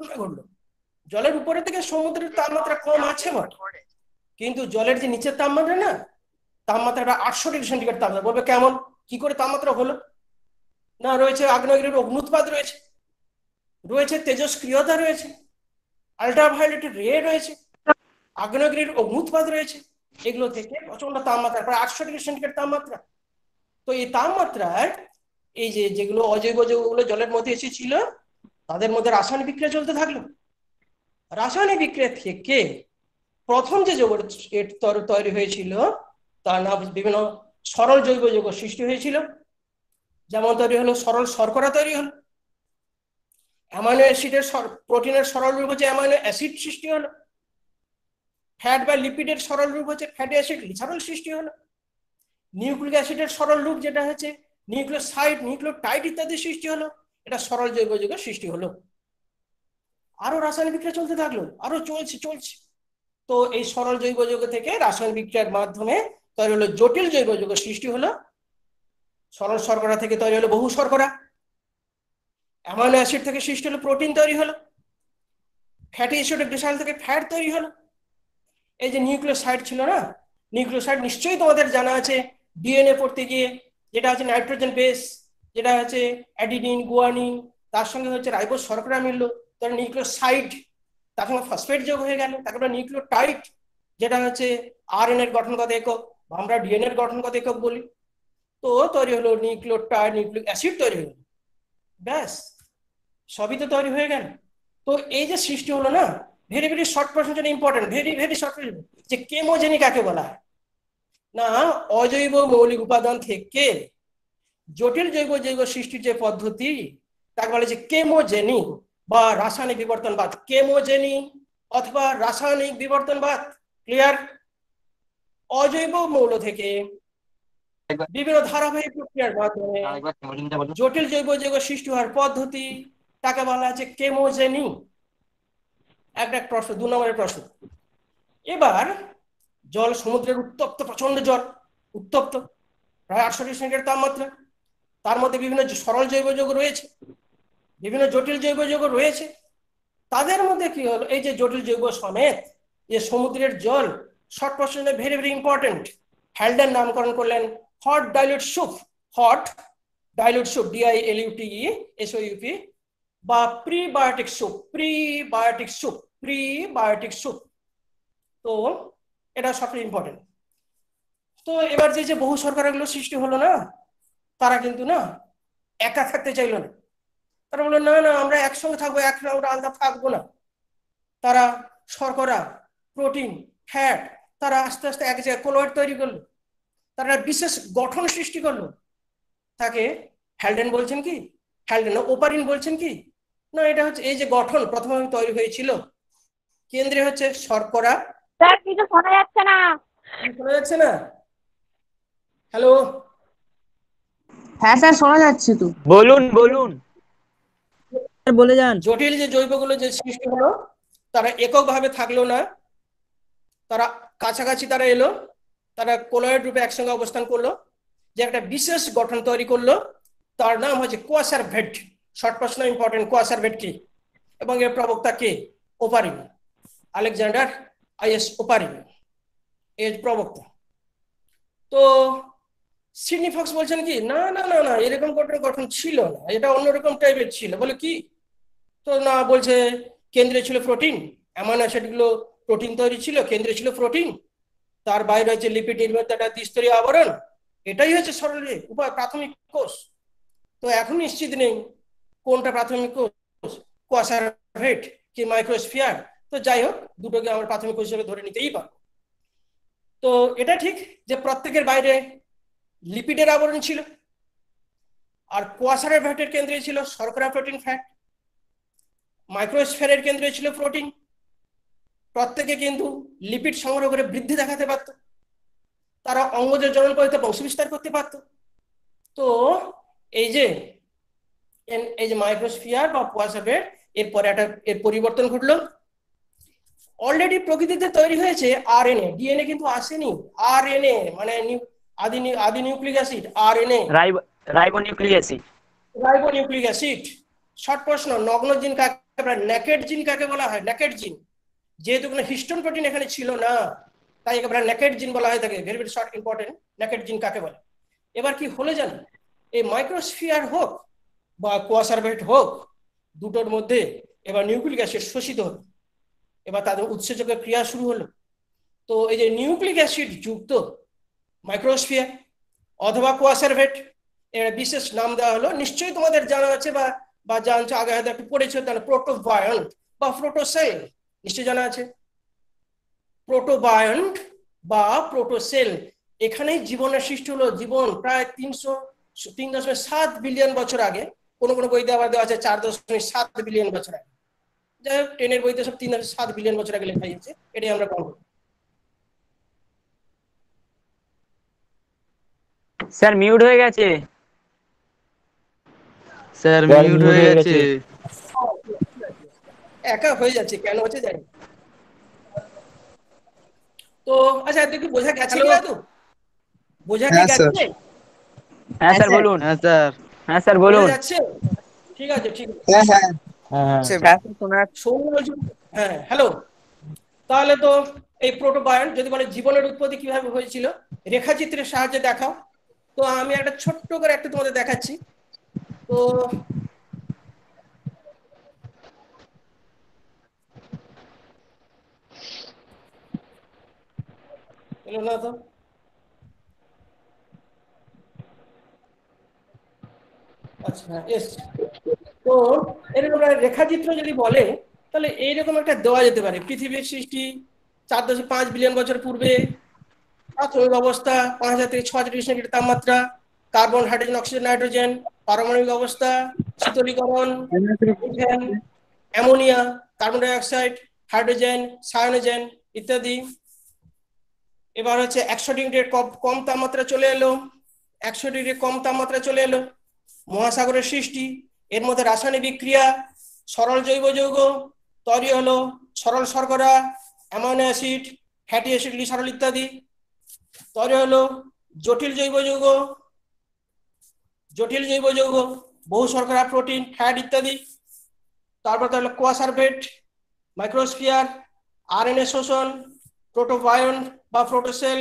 ঘটনা ঘটলো। জলের উপরে থেকে সমুদ্রের তাপমাত্রা কম আছে বটে, কিন্তু জলের যে নিচের তাপমাত্রা না, তাপমাত্রাটা 800 ডিগ্রি সেন্টিগ্রেড তাপমাত্রা। বলবে কেমন, কি করে তাপমাত্রা হলো? না, রয়েছে আগ্নেয়গিরির অগ্নুৎপাত, রয়েছে রয়েছে তেজস্ক্রিয়তা, রয়েছে আল্ট্রাভায়োলেট রে, রয়েছে আগ্নেয়গিরির অগ্নুৎপাত রয়েছে। এগুলো থেকে প্রচন্ড তাপমাত্রা, প্রায় 800 ডিগ্রি সেন্টিগ্রেড তাপমাত্রা। তো এই তাপমাত্রায় এই যে যেগুলো অজৈব যৌগগুলো জলের মধ্যে এসেছিল, তাদের মধ্যে রাসায়নিক বিক্রিয়া চলতে থাকলো। রাসায়নিক বিক্রিয়া থেকে প্রথম যে যৌগ তৈরি হয়েছিল তার নাম বিভিন্ন সরল জৈব যৌগ সৃষ্টি হয়েছিল। যেমন তৈরি হলো সরল শর্করা, তৈরি হলো অ্যামাইনো অ্যাসিডের, প্রোটিনের সরল রূপ হচ্ছে অ্যামাইনো অ্যাসিড সৃষ্টি হলো। ফ্যাট বা লিপিডের সরল রূপ হচ্ছে ফ্যাটি অ্যাসিড, গ্লিসারল সৃষ্টি হলো। নিউক্লিক অ্যাসিডের সরল রূপ যেটা হচ্ছে নিউক্লিওসাইড, নিউক্লিওটাইড ইত্যাদি সৃষ্টি হলো। এটা সরল জৈব যৌগের সৃষ্টি হলো। আরো রাসায়নিক বিক্রিয়া চলতে থাকলো, আরো চলছে চলছে। তো এই সরল জৈব যৌগ থেকে রাসায়নিক বিক্রিয়ার মাধ্যমে তৈরি হলো জটিল জৈব যৌগ সৃষ্টি হলো। সরল শর্করা থেকে তৈরি হলো বহু শর্করা। অ্যামাইনো অ্যাসিড থেকে সৃষ্টি হলো প্রোটিন, তৈরি হলো। ফ্যাটি অ্যাসিড গ্লিসারল থেকে ফ্যাট তৈরি হলো। এই যে নিউক্লিওসাইড ছিল না, নিউক্লিওসাইড নিশ্চয়ই তোমাদের জানা আছে ডিএনএ পড়তে গিয়ে, যেটা হচ্ছে নাইট্রোজেন বেস, যেটা হচ্ছে অ্যাডিনিন, গুয়ানিন, তার সঙ্গে হচ্ছে রাইবোজ শর্করা মিললো, তার নিউক্লিওসাইড, তার সঙ্গে ফসফেট যোগ হয়ে গেল, তারপরে নিউক্লিওটাইড, যেটা হচ্ছে আরএনএ এর গঠনগত একক, আমরা ডিএনএ এর গঠনগত একক বলি। তো তৈরি হলো নিউক্লিওটাইড, নিউক্লিক অ্যাসিড তৈরি হলো। ব্যাস, সবই তো তৈরি হয়ে গেল। তো এই যে সৃষ্টি হলো না, ভেরি ভেরি শর্ট প্রশ্ন, যেটা ইম্পর্টেন্ট, ভেরি ভেরি শর্ট, যে কেমোজেনি কাকে বলা হয়? না, অজৈব মৌলিক উপাদান থেকে জটিল জৈব যৌগ সৃষ্টির যে পদ্ধতি, তাকে বলে যে কেমোজেনি বা রাসায়নিক বিবর্তনবাদ। কেমোজেনি অথবা রাসায়নিক বিবর্তনবাদ। ক্লিয়ার? অজৈব মৌল থেকে বিভিন্ন ধারাবাহিক প্রক্রিয়ার মাধ্যমে জটিল জৈব যৌগ সৃষ্টি হওয়ার পদ্ধতি, তাকে বলা হচ্ছে কেমোজেনি। একটা প্রশ্ন, 2 নম্বরের প্রশ্ন। এবার জল, সমুদ্রের উত্তপ্ত প্রচন্ড জল, উত্তপ্ত, প্রায় 800 ডিগ্রি সেন্টিগ্রেড তাপমাত্রা। তার মধ্যে বিভিন্ন সরল জৈব যৌগ রয়েছে, বিভিন্ন জটিল জৈব যৌগ রয়েছে। তাদের মধ্যে কি হলো, এই যে জটিল জৈব সমেত যে সমুদ্রের জল, শর্ট প্রশ্নে ভেরি ভেরি ইম্পর্টেন্ট, হ্যালডেন নামকরণ করলেন hot dilute soup. Hot dilute soup, DILUTESOUP, বা prebiotic soup, prebiotic soup, prebiotic soup. তো এটা সবচেয়ে ইম্পর্টেন্ট। তো এবার যে বহু শর্করাগুলো সৃষ্টি হলো না, তারা কিন্তু না একা থাকতে চাইলো না। তারা বললো না না, আমরা একসঙ্গে থাকবো, আমরা আলাদা থাকবো না। তারা শর্করা, প্রোটিন, ফ্যাট, তারা আস্তে আস্তে এক জায়গায় কোলয়েড তৈরি করলো। তারা বিশেষ গঠন সৃষ্টি করলো। তাকে হ্যালডেন বলছেন কি, হ্যালডেন ওপারিন বলছেন কি? না, এটা হচ্ছে এই যে গঠন প্রথমে তৈরি হয়েছিল, কেন্দ্রে হচ্ছে শর্করা। স্যার কিছু শোনা যাচ্ছে না। শোনা যাচ্ছে না? হ্যালো? হ্যাঁ স্যার, শোনা যাচ্ছে তো। বলুন বলুন, বলে যান। জটিল যে জৈবগুলো যে সৃষ্টি হলো, তারা এককভাবে থাকলো না, তারা কাছাকাছি তারা এলো, তারা কোলয়েড রূপে একসঙ্গে অবস্থান করলো, যে একটা বিশেষ গঠন তৈরি করলো। তার নাম হচ্ছে কোয়াসারভেট। শর্ট প্রশ্ন ইম্পর্টেন্ট, কোয়াসারভেট কি এবং এর প্রবক্তা কে? ওপারিন, আলেকজান্ডার IS ওপারিন এর প্রবক্তা। তো সিডনি ফক্স বলছেন কি, না না না না, এরকম গঠন ছিল না, এটা অন্যরকম টাইপের ছিল। বলে কি? তো না, বলছে কেন্দ্রে ছিল প্রোটিন, অ্যামাইনো অ্যাসিড গুলো প্রোটিন তৈরি ছিল, কেন্দ্রে ছিল প্রোটিন, তার বাইরে হচ্ছে লিপিড নির্মিত একটা দ্বিস্তরীয় আবরণ। এটাই হচ্ছে সরল প্রাথমিক কোষ। তো এখন নিশ্চিত নেই কোনটা প্রাথমিক কোষ, কোয়াসারভেট কি মাইক্রোস্ফিয়ার। তো যাই হোক, দুটোকে আমরা প্রাথমিক কোষ হিসেবে ধরে নিতেই পারবো। তো এটা ঠিক যে প্রত্যেকের বাইরে লিপিডের আবরণ ছিল, আর কোয়াসারভেটের কেন্দ্রে ছিল শর্করা, প্রোটিন, ফ্যাট। মাইক্রোস্ফিয়ারের কেন্দ্রে ছিল প্রোটিন। প্রত্যেকে কিন্তু লিপিড সংগ্রহ করে বৃদ্ধি দেখাতে পারত, তারা অঙ্গজের জনন করতে, বংশবিস্তার করতে পারত। তো এই যে মাইক্রোস্ফিয়ার বা কোয়াসারভেট, এরপরে এর পরিবর্তন ঘটলো। অলরেডি প্রকৃতিতে তৈরি হয়েছে RNA, DNA কিন্তু আসেনি। RNA মানে আদি nucleic acid, RNA, ribonucleic acid. Ribonucleic acid. Short প্রশ্ন, নগ্ন জিন কাকে একেবারে নেকেড জিন কাকে বলা হয়? নেকেড জিন, যেহেতু কোনো হিস্টোন প্রোটিন এখানে ছিল না, তাই একেবারে নেকেড জিন বলা হয়ে থাকে। Very very short important, naked জিন কাকে বলে? এবার কি হলো জানো, এই মাইক্রোস্ফিয়ার হোক বা কোয়াসারভেট হোক, দুটোর মধ্যে এবার নিউক্লিক অ্যাসিড শোষিত হলো, এবার তাদের উৎসেচকের ক্রিয়া শুরু হলো। তো এই যে নিউক্লিক অ্যাসিড যুক্ত মাইক্রোস্ফিয়ার অথবা কোয়াসারভেট, এর বিশেষ নাম দেওয়া হলো, নিশ্চয়ই তোমাদের জানা আছে বা বা জানছো, আগে হয়তো একটু পড়েছো, তাহলে প্রোটোবায়ন্ট বা প্রোটোসেল নিশ্চয়ই জানা আছে। প্রোটোবায়ন্ট বা প্রোটোসেল, এখানেই জীবনের সৃষ্টি হলো। জীবন প্রায় 3.7 বিলিয়ন বছর আগে, কোনো কোনো বইতে আবার দেওয়া আছে 4.7 বিলিয়ন বছর আগে। যাই হোক, 10 বইতে সব 3.7 বিলিয়ন বছর আগে লেখা হয়েছে, এটাই আমরা পাবো। স্যার মিউট হয়ে গেছে। স্যার মিউট হয়ে গেছে। একা হয়ে যাচ্ছে, কেন হচ্ছে জানি। তো আচ্ছা, দেখি বোঝা গেছে কিনা? তো বোঝা কি গেছে? হ্যাঁ স্যার বলুন। হ্যাঁ স্যার। হ্যাঁ স্যার বোঝা বলুন। যাচ্ছে? ঠিক আছে, ঠিক আছে। হ্যাঁ হ্যাঁ হ্যাঁ, হ্যালো। তাহলে তো এই প্রোটোবায়ন্ট যদি বলে জীবনের উৎপত্তি কিভাবে হয়েছিল, রেখাচিত্রের সাহায্যে দেখাও। তো আমি একটা ছোট্ট করে একটা তোমাদের দেখাচ্ছি। তো এলো না তো? আচ্ছা, হ্যাঁ, এসছে। তো এরকম একটা রেখাচিত্র যদি বলে, তাহলে এইরকম একটা দেওয়া যেতে পারে। পৃথিবীর সৃষ্টি 4.5 বিলিয়ন বছর পূর্বে, প্রাথমিক অবস্থা 5,000 থেকে 6,000 ডিগ্রি সেন্টিগ্রেড তাপমাত্রা, কার্বন, হাইড্রোজেন, অক্সিজেন, নাইট্রোজেন, পারমাণবিক অবস্থা, শীতলীকরণ, methane, ammonia, carbon die oxide, hydrogen, Cyanogen ইত্যাদি। এবার হচ্ছে 100 ডিগ্রি কম তাপমাত্রা চলে এলো, 100 ডিগ্রি কম তাপমাত্রা চলে এলো। মহাসাগরের সৃষ্টি, এর মধ্যে রাসায়নিক বিক্রিয়া, সরল জৈব যৌগ তৈরি হলো, সরল শর্করা, amino acid, fatty acid, glycerol ইত্যাদি তৈরি হলো। জটিল জৈব যৌগ, বহু শর্করা, প্রোটিন, ফ্যাট ইত্যাদি। তারপর তাহলে কোয়াসারভেট, মাইক্রোস্ফিয়ার, আরএনএ শোষণ, প্রোটোবায়ন্ট বা প্রোটোসেল,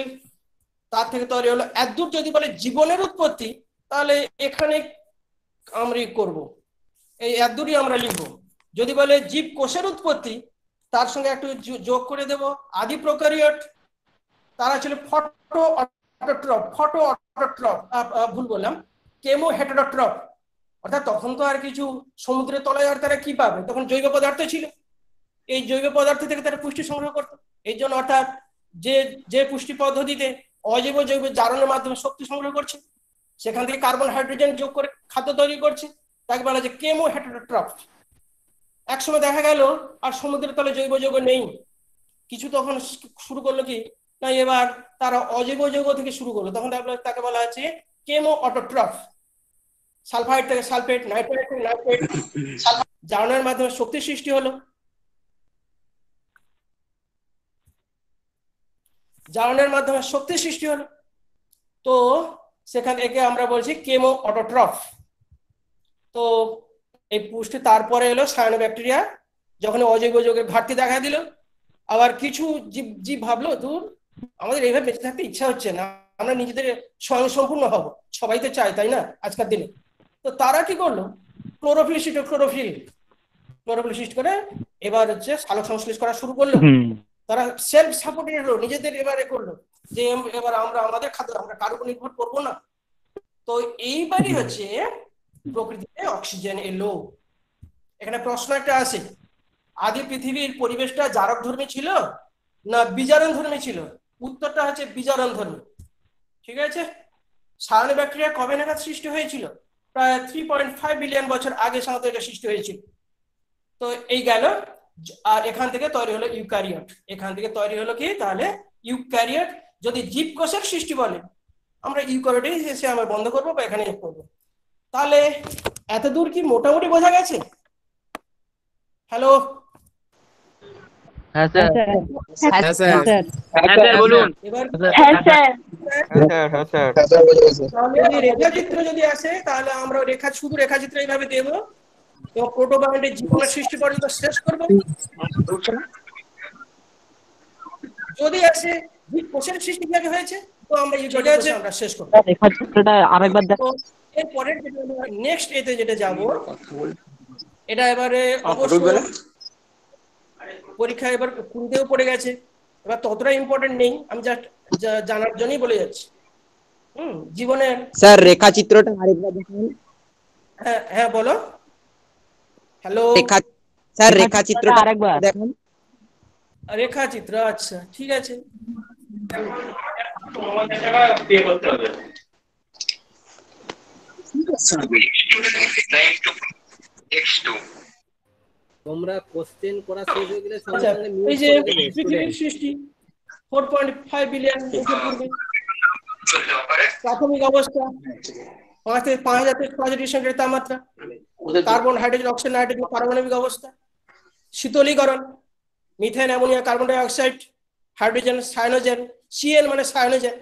তার থেকে তৈরি হলো। এতদূর যদি বলে জীবনের উৎপত্তি, তাহলে এখানে আমরা করব, এই এতদূরই আমরা লিখবো। যদি বলে জীব কোষের উৎপত্তি, তার সঙ্গে একটু যোগ করে দেব আদি প্রোক্যারিওট, তারা ছিল ফটো অটোট্রফ, ভুল বললাম, কেমো হেটেরোট্রফ। অর্থাৎ তখন তো আর কিছু সমুদ্রের তলায় আর তারা কি পাবে, তখন জৈব পদার্থ ছিল। এই জৈব পদার্থ থেকে তারা পুষ্টি সংগ্রহ করতো। এই জন্য অর্থাৎ যে যে পুষ্টি পদ্ধতিতে অজৈব জৈব জারণের মাধ্যমে শক্তি সংগ্রহ করছে, সেখান থেকে কার্বন, হাইড্রোজেন যোগ করে খাদ্য তৈরি করছে, তাকে বলা যায় কেমো হেটেরোট্রফ। একসময় দেখা গেল আর সমুদ্রের তলে জৈব যৌগ নেই, কিছু তখন শুরু করলো কি না, এবার তারা অজৈব যৌগ থেকে শুরু করলো, তখন তাকে বলা হচ্ছে কেমো অটোট্রফ। সালফাইড থেকে সালফেট, নাইট্রেট থেকে নাইট্রেট, জারণের মাধ্যমে শক্তি সৃষ্টি হলো। তো সেখান থেকে আমরা বলছি কেমো অটোট্রফ। তো এই পুষ্টি তারপরে এলো সায়ানোব্যাকটেরিয়া, যখন অজৈব যৌগের ঘাটতি দেখা দিল, আবার কিছু জীব ভাবলো দূর, আমাদের এইভাবে বেঁচে থাকতে ইচ্ছা হচ্ছে না, আমরা নিজেদের স্বয়ংসম্পূর্ণ হব, সবাই তো চায়, তাই না আজকের দিনে। তো তারা কি করলো, ক্লোরোফিল সৃষ্টি করে এবার হচ্ছে সালোক সংশ্লেষ করা শুরু করলো। তারা সেলফ সাপোর্টেড হলো, নিজেদের এবারে করলো যে এবার আমরা আমাদের খাদ্য, আমরা কারোর উপর নির্ভর করবো না। তো এইবারই হচ্ছে প্রকৃতিতে অক্সিজেন এলো। এখানে প্রশ্ন একটা আছে, আদি পৃথিবীর পরিবেশটা জারক ধর্মী ছিল না বিজারণ ধর্মী ছিল? উত্তরটা হচ্ছে বিজারণ ধর্মী। ঠিক আছে। সায়ানোব্যাকটেরিয়া কবে নাগাদ সৃষ্টি হয়েছিল? প্রায় 3.5 বিলিয়ন বছর আগে সাধারণত এটা সৃষ্টি হয়েছিল। তো এই গেল, আর এখান থেকে তৈরি হলো ইউক্যারিওট। এখান থেকে তৈরি হলো কি তাহলে ইউক্যারিওট। যদি জীবকোষের সৃষ্টি বলে, আমরা ইউক্যারিওটে এসে আমরা বন্ধ করবো বা এখানে করবো। তাহলে এত দূর কি মোটামুটি বোঝা গেছে? হ্যালো, হ্যাঁ স্যার। হ্যাঁ স্যার। হ্যাঁ স্যার বলুন। এবার হ্যাঁ স্যার। তাহলে রেখাচিত্র যদি আসে, তাহলে আমরা শুধু রেখাচিত্র এইভাবে দেবো এবং প্রোটোবায়োন্টের জীবনের সৃষ্টি পর্যন্ত শেষ করবো। যদি আসে জীব কোষের সৃষ্টি কিভাবে হয়েছে, তো আমরা ইউক্যারিওট কোষে আমরা শেষ করবো। রেখাচিত্রটা আরেকবার দেখ। তো এরপরে নেক্সট এতে যেটা যাব, এটা এবারে অবশ্য পরীক্ষা এবার কুড়িতেও পড়ে গেছে, এবার ততটা ইম্পর্টেন্ট নেই, আমি জাস্ট জানার জন্যই বলে যাচ্ছি। জীবনের স্যার রেখাচিত্রটা আরেকবার দেখান। হ্যাঁ হ্যাঁ বলো। হ্যালো স্যার রেখাচিত্রটা আরেকবার দেখান। রেখাচিত্র, আচ্ছা ঠিক আছে। তোমরা কোশ্চেন করা শেষ হয়ে গেলে সঙ্গে আচ্ছা, সঙ্গে এই মিউট যে করে দেবে পৃথিবীর সৃষ্টি 4.5 বিলিয়ন বছর পূর্বে, প্রাথমিক অবস্থা 5 থেকে 5000 থেকে 6000 ডিগ্রি সেন্টিগ্রেড তাপমাত্রা, কার্বন, হাইড্রোজেন, অক্সিজেন, নাইট্রোজেন পারমাণবিক অবস্থা, শীতলীকরণ, methane, ammonia, carbon die oxide, hydrogen, Cyanogen, CN মানে সায়ানোজেন,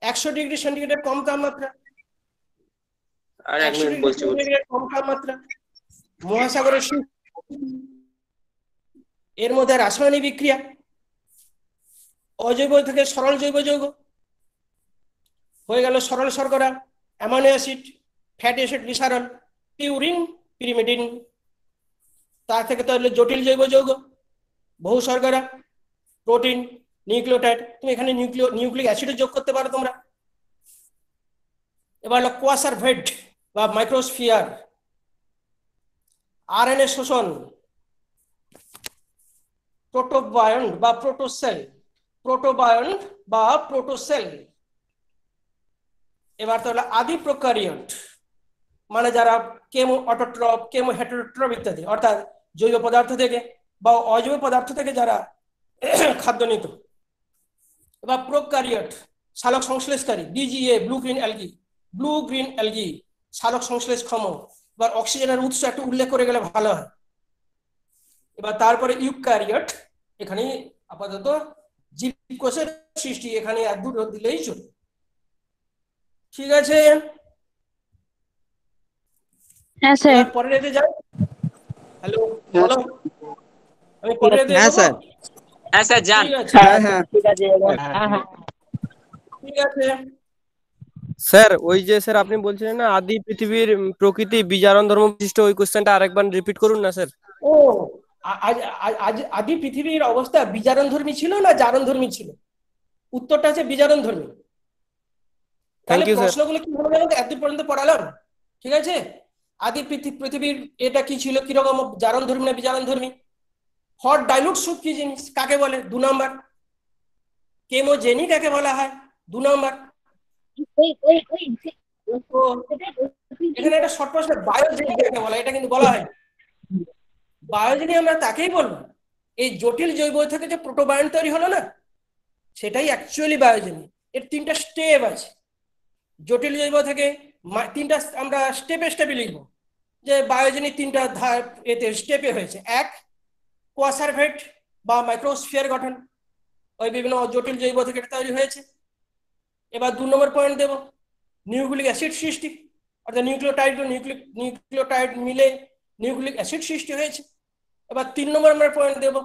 100 ডিগ্রি সেন্টিগ্রেড কম তাপমাত্রা, 100 ডিগ্রি সেন্টিগ্রেড কম তাপমাত্রা, মহাসাগরের সৃষ্টি, এর মধ্যে রাসায়নিক বিক্রিয়া, অজৈব থেকে সরল জৈব যৌগ হয়ে গেল সরল শর্করা, amino acid, fatty acid, glycerol, purine, pyrimidine, তার থেকে তাহলে জটিল জৈব যৌগ, বহু শর্করা, প্রোটিন, নিউক্লিওটাইড। তুমি এখানে নিউক্লিক অ্যাসিডও যোগ করতে পারো তোমরা। এবার হলো কোয়াসারভেট বা মাইক্রোস্ফিয়ার, আরএনএ শোষণ, প্রোটোবায়ন্ট বা প্রোটোসেল, প্রোটোবায়ন্ট বা প্রোটোসেল। এবার তাহলে আদি প্রোক্যারিওট, মানে যারা কেমো অটোট্রপ, কেমো হেটেরোট্রপ ইত্যাদি, অর্থাৎ জৈব পদার্থ থেকে বা অজৈব পদার্থ থেকে যারা খাদ্য নিত। এবার প্রোক্যারিওট, সালোক সংশ্লেষকারী, ডিজিএ, ব্লু গ্রিন অ্যালগি, সালোক সংশ্লেষক্ষম। এবার অক্সিজেনের উৎস একটু উল্লেখ করে গেলে ভালো হয়। এবার তারপরে ইউক্যারিওট, এখানে আপাতত জীবকোষের সৃষ্টি এখানে এক দুটো দিলেই চলে। ঠিক আছে, হ্যাঁ স্যার। পরে রেতে যাই। হ্যালো বলো, আমি পরে রেতে হ্যাঁ যাবো। স্যার। হ্যাঁ স্যার যান। ঠিক আছে, হ্যাঁ হ্যাঁ ঠিক আছে হ্যাঁ হ্যাঁ ঠিক আছে। স্যার ওই যে স্যার আপনি বলছিলেন না আদি পৃথিবীর প্রকৃতি বিজারণ ধর্ম বিশিষ্ট, ওই কোশ্চেনটা আরেকবার রিপিট করুন না স্যার। ও আদি পৃথিবীর অবস্থা বিজারণ ধর্মী ছিল না জারণ ধর্মী ছিল? উত্তরটা আছে বিজারণ ধর্মী। তাহলে থ্যাংক ইউ স্যার। প্রশ্নগুলো কি হলো জানো তো, এত পর্যন্ত পড়ালাম। ঠিক আছে, আদি পৃথিবীর এটা কি ছিল, কিরকম, জারণ ধর্মী না বিজারণ ধর্মী? হট ডাইলুট স্যুপ কি জিনিস, কাকে বলে? 2 নম্বর। কেমোজেনি কাকে বলা হয়? 2 নম্বর। তো এখানে একটা শর্ট প্রশ্ন, বায়োজেনি কাকে বলা, এটা কিন্তু বলা হয়। বায়োজেনি আমরা তাকেই বলবো, এই জটিল জৈব থেকে যে প্রোটোবায়ন্ট তৈরি হলো না, সেটাই অ্যাকচুয়ালি বায়োজেনি। এর 3টা স্টেপ আছে। জটিল জৈব থেকে 3টা আমরা স্টেপে লিখবো যে বায়োজেনি 3টা এতে স্টেপে হয়েছে। 1, কোয়াসারভেট বা মাইক্রোস্ফিয়ার গঠন, ওই বিভিন্ন জটিল জৈব থেকে তৈরি হয়েছে। এবার 2 নম্বর পয়েন্ট দেব, নিউক্লিক অ্যাসিড সৃষ্টি, অর্থাৎ নিউক্লিওটাইড মিলে নিউক্লিক অ্যাসিড সৃষ্টি হয়েছে। এবার 3 নম্বর আমরা পয়েন্ট দেব,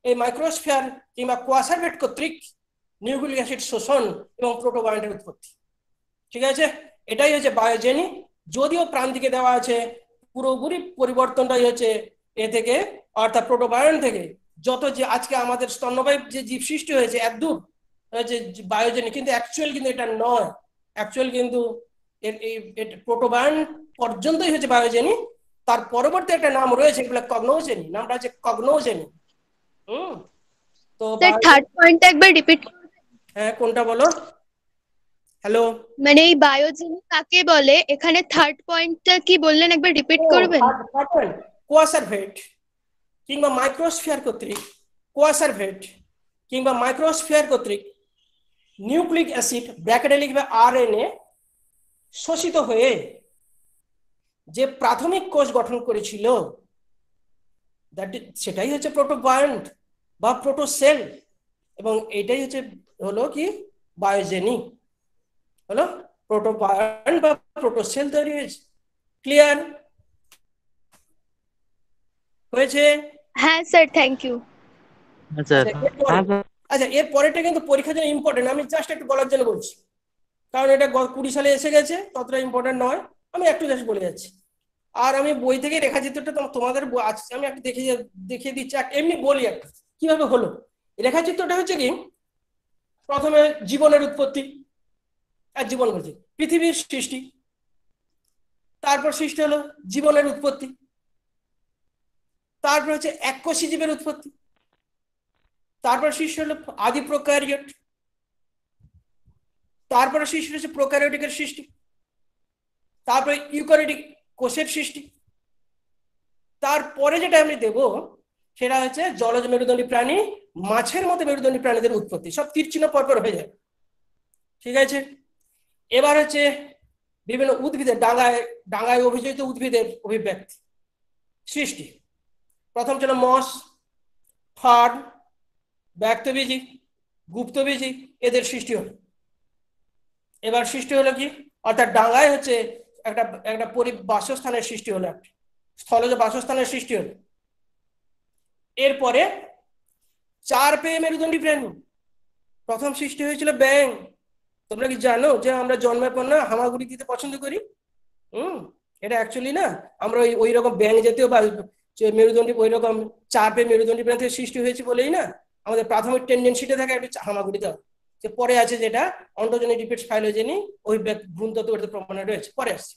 এই মাইক্রোস্ফিয়ার কিংবা কোয়াসারভেট কর্তৃক নিউক্লিক অ্যাসিড শোষণ এবং প্রোটোবায়ন্টের উৎপত্তি। ঠিক আছে, এটাই হচ্ছে বায়োজেনি। যদিও প্রান্তিকে দেওয়া আছে, পুরোপুরি পরিবর্তনটাই হচ্ছে এ থেকে, অর্থাৎ প্রোটোবায়ন্ট থেকে যত যে আজকে আমাদের স্তন্যপায়ী যে জীব সৃষ্টি হয়েছে একদূর হচ্ছে বায়োজেনি, কিন্তু অ্যাকচুয়াল কিন্তু এটা নয়। অ্যাকচুয়াল কিন্তু প্রোটোবায়ন্ট পর্যন্তই হচ্ছে বায়োজেনি। তার পরবর্তী একটা নাম রয়েছে, এগুলো কগনোজেনি, নামটা হচ্ছে কগনোজেনি। তো স্যার থার্ড পয়েন্টটা একবার রিপিট। হ্যাঁ, কোনটা বলো? হ্যালো, মানে এই বায়োজেনি কাকে বলে, এখানে থার্ড পয়েন্টটা কি বললেন, একবার রিপিট করবেন? কোয়াসারভেট কিংবা মাইক্রোস্ফিয়ার কর্তৃক, কোয়াসারভেট কিংবা মাইক্রোস্ফিয়ার কর্তৃক নিউক্লিক অ্যাসিড ব্র্যাকেটে লিখবে আরএনএ শোষিত হয়ে যে প্রাথমিক কোষ গঠন করেছিল, সেটাই হচ্ছে প্রোটোবায়ন্ট বা প্রোটোসেল। এবং এটাই হলো কি বায়োজেনি, হলো প্রোটোবায়ন্ট বা প্রোটোসেল তৈরি হয়েছে। ক্লিয়ার? হয়েছে? হ্যাঁ স্যার, থ্যাংক ইউ। হ্যাঁ স্যার। আচ্ছা এরপরে, আচ্ছা এর পরেরটা কিন্তু পরীক্ষার জন্য ইম্পর্টেন্ট, আমি জাস্ট একটু বলার জন্য বলছি, কারণ এটা 20 সালে এসে গেছে, ততটা ইম্পর্টেন্ট নয়, আমি একটু জাস্ট বলে যাচ্ছি। আর আমি বই থেকে রেখাচিত্রটা তোমাদের আজকে আমি একটু দেখিয়ে দিচ্ছি, এমনি বলি একটা কিভাবে হলো। রেখাচিত্রটা হচ্ছে কি, প্রথমে জীবনের উৎপত্তি, আর জীবন বলছি পৃথিবীর সৃষ্টি, তারপর সৃষ্টি হলো জীবনের উৎপত্তি, তারপর হচ্ছে এককোষী জীবের উৎপত্তি, তারপর সৃষ্টি হলো আদি প্রোক্যারিওট, তারপরে সৃষ্টি হচ্ছে প্রোক্যারিওটিকের সৃষ্টি, তারপরে ইউক্যারিওটিক কোষের সৃষ্টি, তারপরে যেটা আমি দেব সেটা হচ্ছে জলজ মেরুদণ্ডী প্রাণী, মাছের মতো মেরুদণ্ডী প্রাণীদের উৎপত্তি, সব তীর চিহ্ন পরপর হয়ে যায়। ঠিক আছে, এবার হচ্ছে বিভিন্ন উদ্ভিদের ডাঙায় অভিযোজিত উদ্ভিদের অভিব্যক্তি সৃষ্টি। প্রথম ছিল মস, ফার্ন, ব্যক্তবীজি, গুপ্তবীজি, এদের সৃষ্টি হলো। এবার সৃষ্টি হলো কি, অর্থাৎ ডাঙায় হচ্ছে একটা একটা বাসস্থানের সৃষ্টি হলো, একটা স্থলজ বাসস্থানের সৃষ্টি হলো। এরপরে 4 পেয়ে মেরুদণ্ডী প্রাণী, প্রথম সৃষ্টি হয়েছিল ব্যাং। তোমরা কি জানো যে আমরা জন্মের পর না হামাগুড়ি দিতে পছন্দ করি? এটা অ্যাকচুয়ালি না, আমরা ওই রকম ব্যাং জাতীয় বা মেরুদণ্ডী ওই রকম 4 পেয়ে মেরুদণ্ডী প্রাণী থেকে সৃষ্টি হয়েছে বলেই না আমাদের প্রাথমিক টেন্ডেন্সিটা থাকে একটু হামাগুড়ি দেওয়া। যে পরে আছে যেটা অন্টোজেনি রিপিটস ফাইলোজেনি, ওই ভ্রূণতত্ত্ব প্রমাণে রয়েছে, পরে আসছে।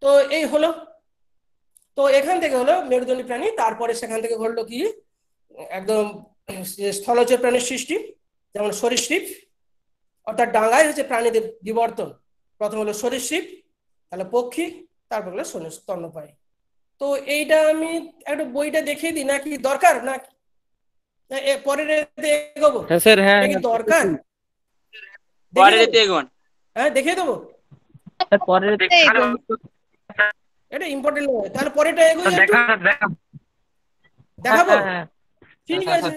তো এই হলো, তো এখান থেকে হলো মেরুদণ্ডী প্রাণী, তারপরে সেখান থেকে ঘটলো কি একদম স্থলজ প্রাণীর সৃষ্টি, যেমন সরীসৃপ, অর্থাৎ ডাঙায় হচ্ছে প্রাণীদের বিবর্তন। প্রথম হলো সরীসৃপ, তাহলে পক্ষী, তারপর হলো স্তন্যপায়ী। তো এইটা আমি একটু বইটা দেখিয়ে দিই নাকি দরকার, না পরের এগোবো? হ্যাঁ স্যার, হ্যাঁ এটা কি দরকার? হ্যাঁ দেখিয়ে দেবো, পরের এটা ইম্পর্টেন্ট নয়, তাহলে পরেরটা এগোই একটু দেখাবো। ঠিক আছে,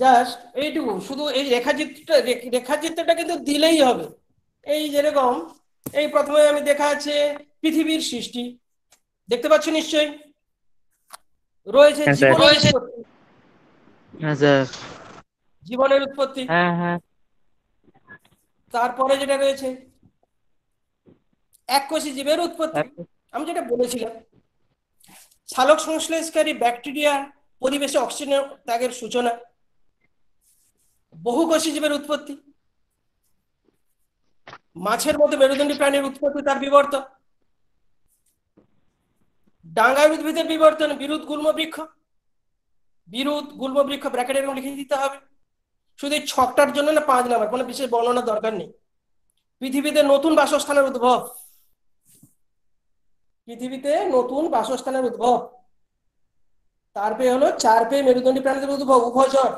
জাস্ট এইটুকু, শুধু এই রেখাচিত্রটা কিন্তু দিলেই হবে। এই যেরকম এই প্রথমে আমি দেখা আছে পৃথিবীর সৃষ্টি, দেখতে পাচ্ছ নিশ্চয়ই, রয়েছে জীবনের উৎপত্তি, তারপরে যেটা রয়েছে এককোষী জীবের উৎপত্তি, আমি যেটা বলেছিলাম সালোক সংশ্লেষকারী ব্যাকটেরিয়া পরিবেশে অক্সিজেন ত্যাগের সূচনা, বহুকোষী জীবের উৎপত্তি, মাছের মতো মেরুদণ্ডী প্রাণীর উৎপত্তি, তার বিবর্তন, ডাঙায় উদ্ভিদের বিবর্তন, বিরুৎ গুল্ম বৃক্ষ ব্র্যাকেটে এরকম লিখে দিতে হবে। শুধু এই 6টার জন্য না 5 নাম্বার, কোনো বিশেষ বর্ণনা দরকার নেই। পৃথিবীতে নতুন বাসস্থানের উদ্ভব, পৃথিবীতে নতুন বাসস্থানের উদ্ভব, তারপরে হলো 4 পেয়ে মেরুদণ্ডী প্রাণীদের উদ্ভব, উভচর,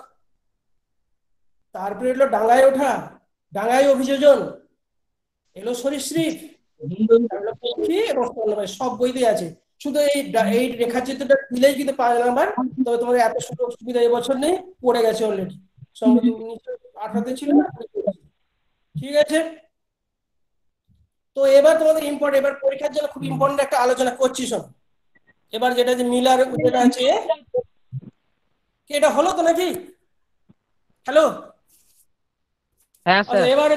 তারপরে হলো ডাঙায় ওঠা, ডাঙায় অভিযোজন, এলো সরীসৃপ, এবং সব বইতে আছে। শুধু এই রেখাচিত্রটা দিলেই কিন্তু 5 নাম্বার, তবে তোমাদের এত সুযোগ সুবিধা এবছর নেই, পড়ে গেছে অলরেডি, সঙ্গে 18তে ছিল না। ঠিক আছে, তো এবার তোমাদের এবার পরীক্ষার জন্য খুব ইম্পর্টেন্ট একটা আলোচনা করছি শোনো। এবার যেটা যে মিলার যেটা আছে, এটা হলো তো নাকি? হ্যালো, এবার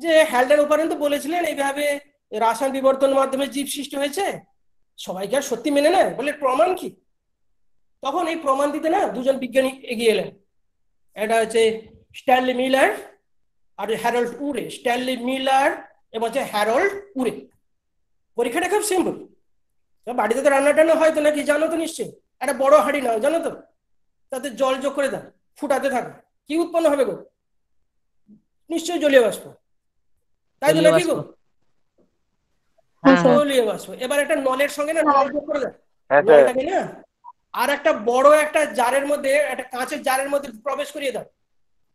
যে হ্যালডার ওপারেন তো বলেছিলেন এইভাবে রাসায়নিক বিবর্তনের মাধ্যমে জীব সৃষ্টি হয়েছে, সবাইকে আর সত্যি মেনে নেয়, বলে প্রমাণ কি? তখন এই প্রমাণ দিতে না দুজন বিজ্ঞানী এগিয়ে এলেন, এটা হচ্ছে স্ট্যানলি মিলার আর হ্যারল্ড উরে। স্ট্যানলি মিলার এবং হচ্ছে হ্যারল্ড উরে। পরীক্ষাটা খুব সিম্পল, বাড়িতে তো রান্না টান্না হয় তো নাকি, জানো তো নিশ্চয়ই। একটা বড় হাঁড়ি নাও, জানো তো, তাতে জল যোগ করে দাও, ফুটাতে থাকো, কি উৎপন্ন হবে গো? নিশ্চয়ই জলীয় বাষ্প, তাই তো নাকি গো? জলীয় বাষ্প। এবার একটা নলের সঙ্গে না নল যোগ করে দাও, নলটাকে না আর একটা বড় একটা জারের মধ্যে, একটা কাঁচের জারের মধ্যে প্রবেশ করিয়ে দাও,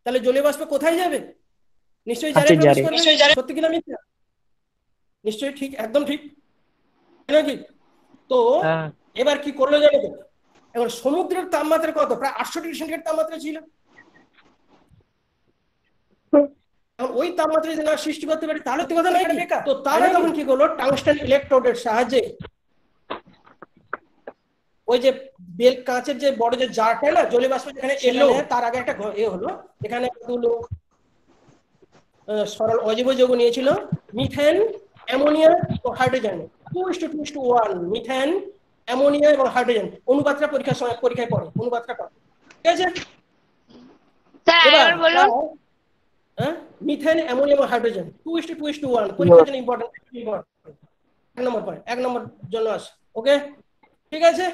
তাহলে জলীয় বাষ্প কোথায় যাবে? নিশ্চয়ই জারে কাঁচের প্রবেশ জারে। করবে। সত্যি কিনা মিথ্যা? নিশ্চয়ই ঠিক, একদম ঠিক নাকি? তো হ্যাঁ এবার কি করলো জানো তো? এবার সমুদ্রের তাপমাত্রা কত? প্রায় 800 ডিগ্রি সেন্টিগ্রেড তাপমাত্রা ছিল। এখন ওই তাপমাত্রা যদি না সৃষ্টি করতে পারি তাহলে তো কথা নাই কি? তো তারা তখন কি করলো, টাংস্টেন ইলেকট্রোডের সাহায্যে ওই যে বেল কাঁচের যে বড় যে জারটা না, জলীয় বাষ্প যেখানে এলো, তার আগে একটা হলো, এখানে কতগুলো সরল অজীব যৌগ নিয়েছিল, মিথেন, অ্যামোনিয়া ও হাইড্রোজেন। 2:1 মিথেন, অ্যামোনিয়া এবং হাইড্রোজেন। অনুপাতটা পরীক্ষার সময় পরীক্ষায় পড়ে, অনুপাতটা পড়ে, ঠিক আছে? স্যার এবার আরেকবার বলুন। মিথেন, অ্যামোনিয়া এবং হাইড্রোজেন 2:1 পরীক্ষার জন্য ইম্পর্টেন্ট। এক নম্বর জন্য আসে, ওকে, ঠিক আছে?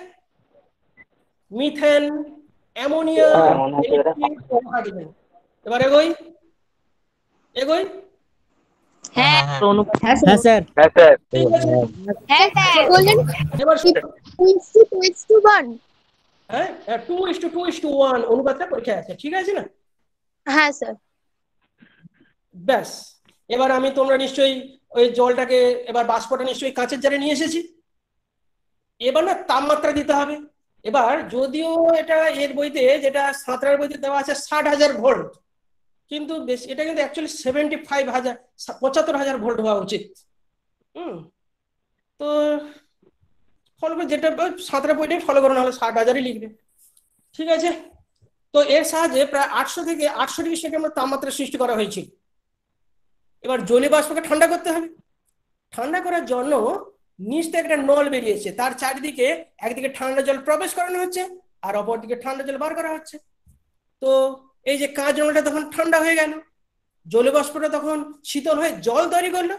Methane, ammonia, hydrogen. এবার এগোই। হ্যাঁ হ্যাঁ স্যার। ঠিক আছে, হ্যাঁ স্যার বললেন এবার 2:1। হ্যাঁ 2:1 অনুপাতটা পরীক্ষায় আছে, ঠিক আছে না? হ্যাঁ স্যার। ব্যাস, এবার আমি তোমরা নিশ্চয়ই ওই জলটাকে, এবার বাষ্পটা নিশ্চয়ই কাঁচের জারে নিয়ে এসেছি। এবার না তাপমাত্রা দিতে হবে। এবার যদিও এটা এর বইতে, যেটা সাঁতরার বইতে দেওয়া আছে 60,000 ভোল্ট, কিন্তু বেশ এটা কিন্তু অ্যাকচুয়ালি 75,000 ভোল্ট হওয়া উচিত। তো ফলো করে, যেটা সাঁতরা বইটাই ফলো করো, নাহলে 60,000ই লিখবে, ঠিক আছে? তো এর সাহায্যে প্রায় 800 থেকে 800 ডিগ্রি সেন্টিগ্রেড তাপমাত্রা সৃষ্টি করা হয়েছিল। এবার জলীয় বাষ্পকে ঠান্ডা করতে হবে। ঠান্ডা করার জন্য নিচ থেকে একটা নল বেরিয়েছে, তার চারিদিকে একদিকে ঠান্ডা জল প্রবেশ করানো হচ্ছে আর অপরদিকে ঠান্ডা জল বার করা হচ্ছে। তো এই যে কাঁচ নলটা তখন ঠান্ডা হয়ে গেল, জলীয় বাষ্পটা তখন শীতল হয়ে জল তৈরি করলো।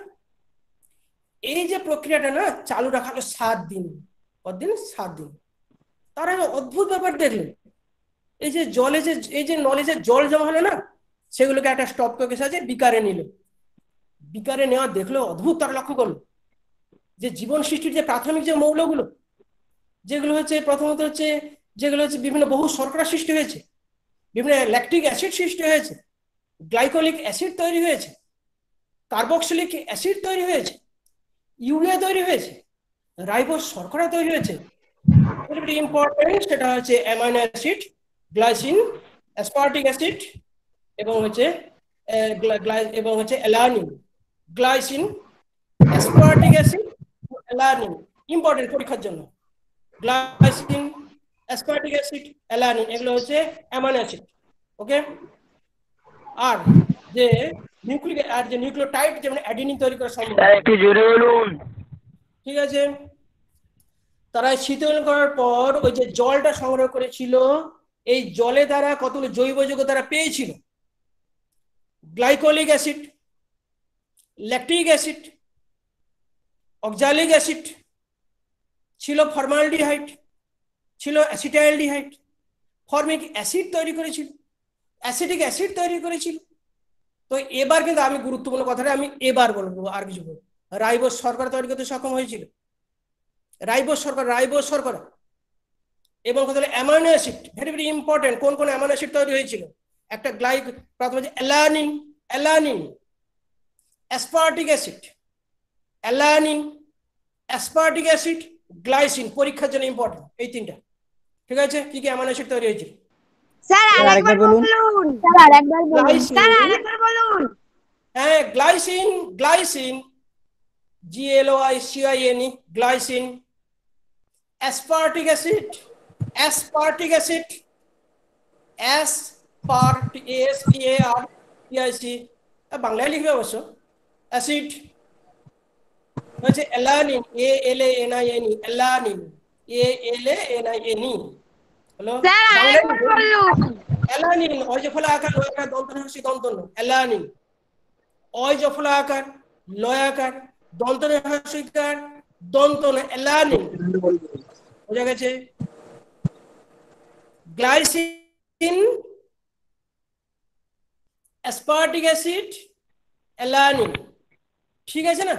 এই যে প্রক্রিয়াটা না চালু রাখা হলো 7 দিন। কতদিন? 7 দিন। তারা অদ্ভুত ব্যাপার দেখলেন, এই যে জলে যে, এই যে নলে যে জল জমা হলো না, সেগুলোকে একটা স্টপককের সাহায্যে বিকারে নিল। বিকারে নেওয়া দেখলো অদ্ভুত, তারা লক্ষ্য করলো যে জীবন সৃষ্টির যে প্রাথমিক যে মৌলগুলো, যেগুলো হচ্ছে প্রথমত হচ্ছে, যেগুলো হচ্ছে বিভিন্ন বহু শর্করা সৃষ্টি হয়েছে, বিভিন্ন ল্যাকটিক অ্যাসিড সৃষ্টি হয়েছে, গ্লাইকোলিক অ্যাসিড তৈরি হয়েছে, কার্বক্সিলিক অ্যাসিড তৈরি হয়েছে, ইউরিয়া তৈরি হয়েছে, রাইবোজ শর্করা তৈরি হয়েছে। ইম্পর্টেন্ট সেটা হচ্ছে amino acid, glycine, aspartic acid এবং হচ্ছে alanine. Glycine, aspartic acid, alanine important পরীক্ষার জন্য। গ্লাইসিন, অ্যাসপার্টিক অ্যাসিড, অ্যালানিন এগুলো হচ্ছে অ্যামাইনো অ্যাসিড, ওকে? আর যে নিউক্লিওটাইড, যেমন অ্যাডিনিন তৈরি করা সম্ভব। একটু জোরে বলুন। ঠিক আছে, তারা শীতল করার পর ওই যে জলটা সংগ্রহ করেছিল, এই জলে তারা কতগুলো জৈব যৌগ তারা পেয়েছিল। Glycolic acid, lactic acid, oxalic acid ছিল, ফর্মালডিহাইড ছিল, অ্যাসিটাইলডিহাইড, ফর্মিক অ্যাসিড তৈরি করেছিল, অ্যাসিটিক অ্যাসিড তৈরি করেছিল। তো এবার কিন্তু আমি গুরুত্বপূর্ণ কথাটা আমি এবার বলবো, আর কিছু বলবো। রাইবোজ শর্করা তৈরি করতে সক্ষম হয়েছিল, রাইবোজ শর্করা এবং কথা হলো amino acid. Very very important, কোন কোন অ্যামাইনো অ্যাসিড তৈরি হয়েছিল? একটা প্রথম হচ্ছে alanine, aspartic acid, alanine, aspartic acid, glycine. পরীক্ষার জন্য ইম্পর্টেন্ট এই তিনটা, ঠিক আছে? কি কি অ্যামাইনো অ্যাসিড তৈরি হয়েছিল? স্যার আরেকবার বলুন। স্যার আরেকবার বলুন। স্যার আরেকবার বলুন। হ্যাঁ, glycine, GLOICINE, glycine. Aspartic acid, ASPARTIC, বাংলায় লিখবে অবশ্য। অ্যাসিড হচ্ছে অ্যালানিন, ALANINE, অ্যালানিন, ALANINE হলো অ্যালানিন। অয় জফলা আকার লয় আকার দন্তন হচ্ছে দন্তন, অ্যালানিন। অয় জফলা আকার লয় আকার দন্তন হস্যিকার দন্তন, অ্যালানিন। বোঝা গেছে? গ্লাইসিন, অ্যাসপার্টিক অ্যাসিড, অ্যালানিন, ঠিক আছে না?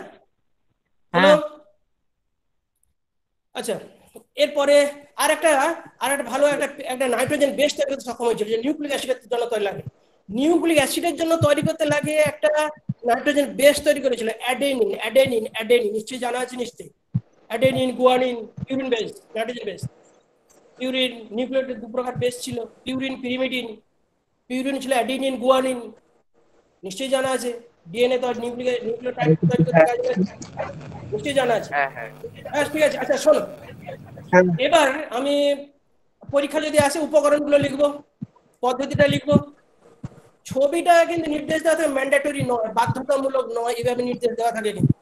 হ্যাঁ। আচ্ছা, এরপরে আরেকটা ভালো একটা নাইট্রোজেন বেস তৈরি করতে সক্ষম হয়েছিল, যে নিউক্লিক অ্যাসিডের জন্য তৈরি লাগে। নিউক্লিক অ্যাসিডের জন্য তৈরি করতে লাগে একটা নাইট্রোজেন বেস তৈরি করেছিল, অ্যাডেনিন। অ্যাডেনিন অ্যাডেনিন নিশ্চয়ই জানা আছে নিশ্চয়ই। Adenine, guanine, purine base, nitrogen base. Purine nucleotide দু প্রকার বেস ছিল, পিউরিন, পিরিমিডিন। পিউরিন ছিল অ্যাডেনিন, গুয়ানিন, নিশ্চয়ই জানা আছে। ডিএনএ তো নিউক্লিওটাইড তৈরি করতে কাজে লাগে, নিশ্চয়ই জানা আছে। হ্যাঁ ঠিক আছে। আচ্ছা শোনো, এবার আমি পরীক্ষা যদি আসে উপকরণগুলো লিখবো, পদ্ধতিটা লিখবো। ছবিটা কিন্তু নির্দেশ দেওয়া থাকে, ম্যান্ডেটরি নয়, বাধ্যতামূলক নয়, এভাবে নির্দেশ দেওয়া থাকে কিন্তু।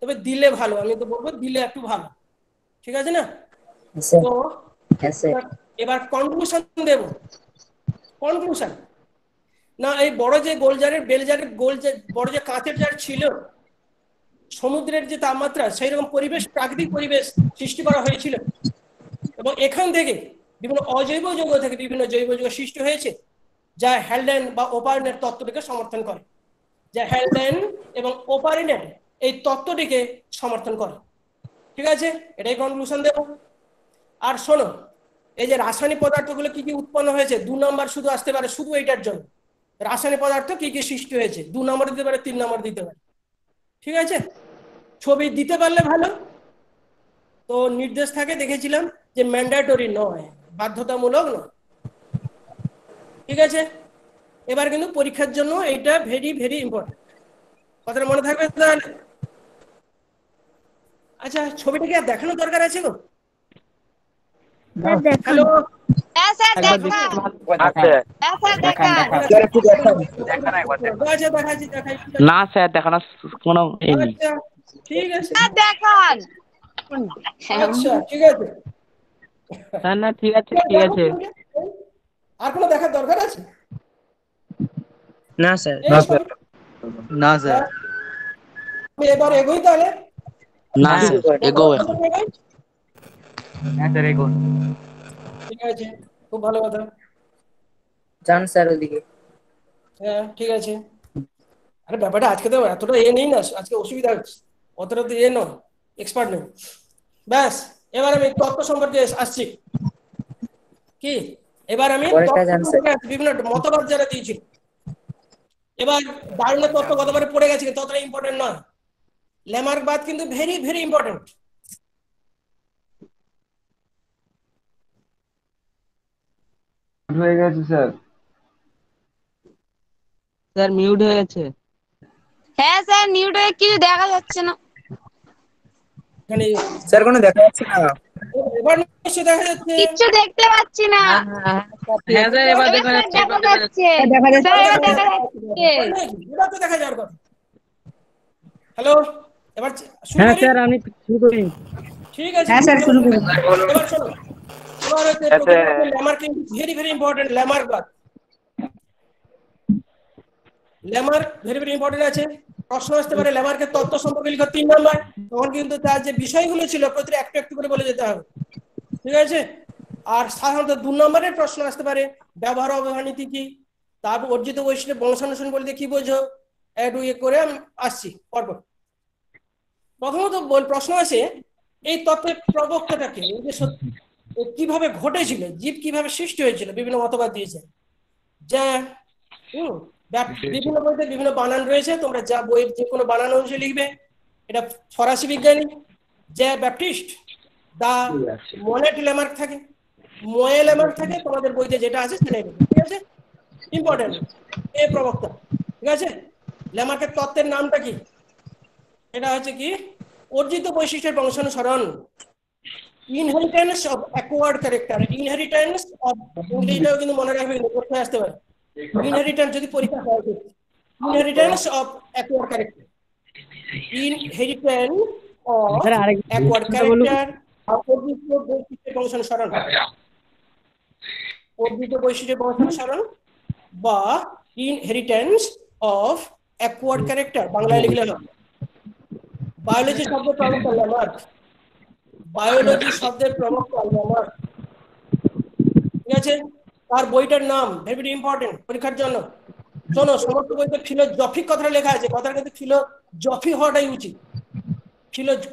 তবে দিলে ভালো, আমি তো বলবো দিলে একটু ভালো, ঠিক আছে না? তো এবার কনক্লুশন দেব। কনক্লুশন না, এই বড় যে গোলজারের বেলজারের বড় যে কাঁচের জার ছিল, সমুদ্রের যে তাপমাত্রা, সেই রকম পরিবেশ, প্রাকৃতিক পরিবেশ সৃষ্টি করা হয়েছিল, এবং এখান থেকে বিভিন্ন অজৈব যৌগ থেকে বিভিন্ন জৈব যৌগ সৃষ্টি হয়েছে, যা হ্যালডেন বা ওপারিনের তত্ত্বটিকে সমর্থন করে। যা হ্যালডেন এবং ওপারিনের এই তত্ত্বটিকে সমর্থন করে, ঠিক আছে? এটাই কনক্লুশন দেব। আর শোনো, এই যে রাসায়নিক পদার্থগুলো কি কি উৎপন্ন হয়েছে, 2 নম্বর শুধু আসতে পারে, শুধু এইটার জন্য। রাসায়নিক পদার্থ কি কি সৃষ্টি হয়েছে 2 নম্বর দিতে পারে, 3 নম্বর দিতে পারে, ঠিক আছে? ছবি দিতে পারলে ভালো। তো নির্দেশ থাকে দেখেছিলাম যে ম্যান্ডেটরি নয়, বাধ্যতামূলক নয়, ঠিক আছে? এবার কিন্তু পরীক্ষার জন্য এইটা ভেরি ভেরি ইম্পর্টেন্ট, কথাটা মনে থাকবে তাহলে। আচ্ছা, ছবিটা কি আর দেখানোর দরকার আছে গো? হ্যালো, হ্যাঁ স্যার একবার দেখান। আছে। হ্যাঁ স্যার দেখান। আচ্ছা দেখাচ্ছি। না স্যার দেখানোর কোনো ই নেই। আচ্ছা ঠিক আছে, স্যার দেখান। আচ্ছা ঠিক আছে। স্যার না ঠিক আছে ঠিক আছে। আর কোনো দেখার দরকার আছে? না স্যার। এই ছবি- না স্যার। আমি এবার এগোই তাহলে। না স্যার এগো এখন। হ্যাঁ স্যার এগো। ঠিক আছে, খুব ভালো কথা। যান স্যার ওদিকে। হ্যাঁ ঠিক আছে। আরে ব্যাপারটা আজকে তো এতটা নেই না, আজকে অসুবিধা হচ্ছে, অতটা তো নয়, এক্সপার্ট নেই। ব্যাস, এবার আমি তত্ত্ব সম্পর্কে আসছি। কি এবার আমি পরেরটা তত্ত্ব জান স্যার। সম্পর্কে আসছি, বিভিন্ন মতবাদ যারা দিয়েছিল। এবার ডারউইনের তত্ত্ব কতবারে পড়ে গেছে, ততটা ইম্পর্টেন্ট নয়। ল্যামার্কবাদ কিন্তু ভেরি ভেরি ইম্পর্টেন্ট। হয়ে গেছে স্যার। স্যার মিউট হয়ে গেছে। হ্যাঁ স্যার মিউট হয়ে কিছু দেখা যাচ্ছে না। এখানে স্যার কোনো দেখা যাচ্ছে না। এবার নিশ্চয়ই দেখা যাচ্ছে। কিচ্ছু দেখতে পাচ্ছি না। হ্যাঁ স্যার এবার দেখা এবার যাচ্ছে। দেখা যাচ্ছে। দেখা যাচ্ছে। স্যার এবার দেখা যাচ্ছে। এবার তো দেখা যাওয়ার কথা। হ্যালো, এবার শুরু হ্যাঁ করি? স্যার আমি শুরু করি। ঠিক আছে, হ্যাঁ স্যার শুরু করুন। এবার শোনো, এবার হচ্ছে ল্যামার্ক কিন্তু ভেরি ভেরি ইম্পর্টেন্ট। ল্যামার্কবাদ, ল্যামার্ক ভেরি ভেরি ইম্পর্টেন্ট আছে। প্রশ্ন আসতে পারে ল্যামার্কের তত্ত্ব সম্পর্কে লিখো 3 নম্বর, তখন কিন্তু তার যে বিষয়গুলো ছিল প্রতিটা একটু একটু করে বলে যেতে হবে, ঠিক আছে? আর সাধারণত 2 নম্বরের প্রশ্ন আসতে পারে ব্যবহার ও ব্যবহার নীতি কি, তারপর অর্জিত বৈশিষ্ট্য বংশানুসরণ বলতে কি বোঝো, একটু করে আমি আসছি পরপর। প্রথমত প্রশ্ন আছে এই তত্ত্বের প্রবক্তাটাকে, এই যে কিভাবে ঘটেছিল, জীব কিভাবে সৃষ্টি হয়েছিল, বিভিন্ন মতবাদ দিয়েছে। যা বিভিন্ন বইতে বিভিন্ন বানান রয়েছে, তোমরা যা বইয়ের যে কোনো বানান অনুযায়ী লিখবে। এটা ফরাসি বিজ্ঞানী যে ব্যাপটিস্ট দা মনেট ল্যামার্ক থাকে, ময়ে ল্যামার্ক থাকে, তোমাদের বইতে যেটা আছে সেটাই লিখবে, ঠিক আছে? ইম্পর্টেন্ট এই প্রবক্তা, ঠিক আছে? ল্যামার্কের তত্ত্বের নামটা কি? এটা হচ্ছে কি অর্জিত বৈশিষ্ট্যের বংশানুসরণ, inheritance of acquired character. Inheritance of, ইংরেজিটাও কিন্তু মনে রাখবে, পরীক্ষায় আসতে পারে। ইনহেরিটেন্স যদি পরীক্ষা হয়, inheritance of acquired character, inheritance of acquired character, অর্জিত বৈশিষ্ট্যের বংশানুসরণ, অর্জিত বৈশিষ্ট্যের বংশানুসরণ বা ইনহেরিটেন্স অফ অ্যাকোয়ার্ড ক্যারেক্টার বাংলায় লিখলে হবে। বায়োলজি শব্দের প্রবক্তা ল্যামার্ক, বায়োলজি শব্দের প্রবক্তা ল্যামার্ক, ঠিক আছে? তার বইটার নাম ভেরি ইম্পর্টেন্ট পরীক্ষার জন্য। শোনো, সমস্ত বইতে ফিলোজফিক কথাটা লেখা আছে, কথাটা কিন্তু ফিলোজফি হওয়াটাই উচিত,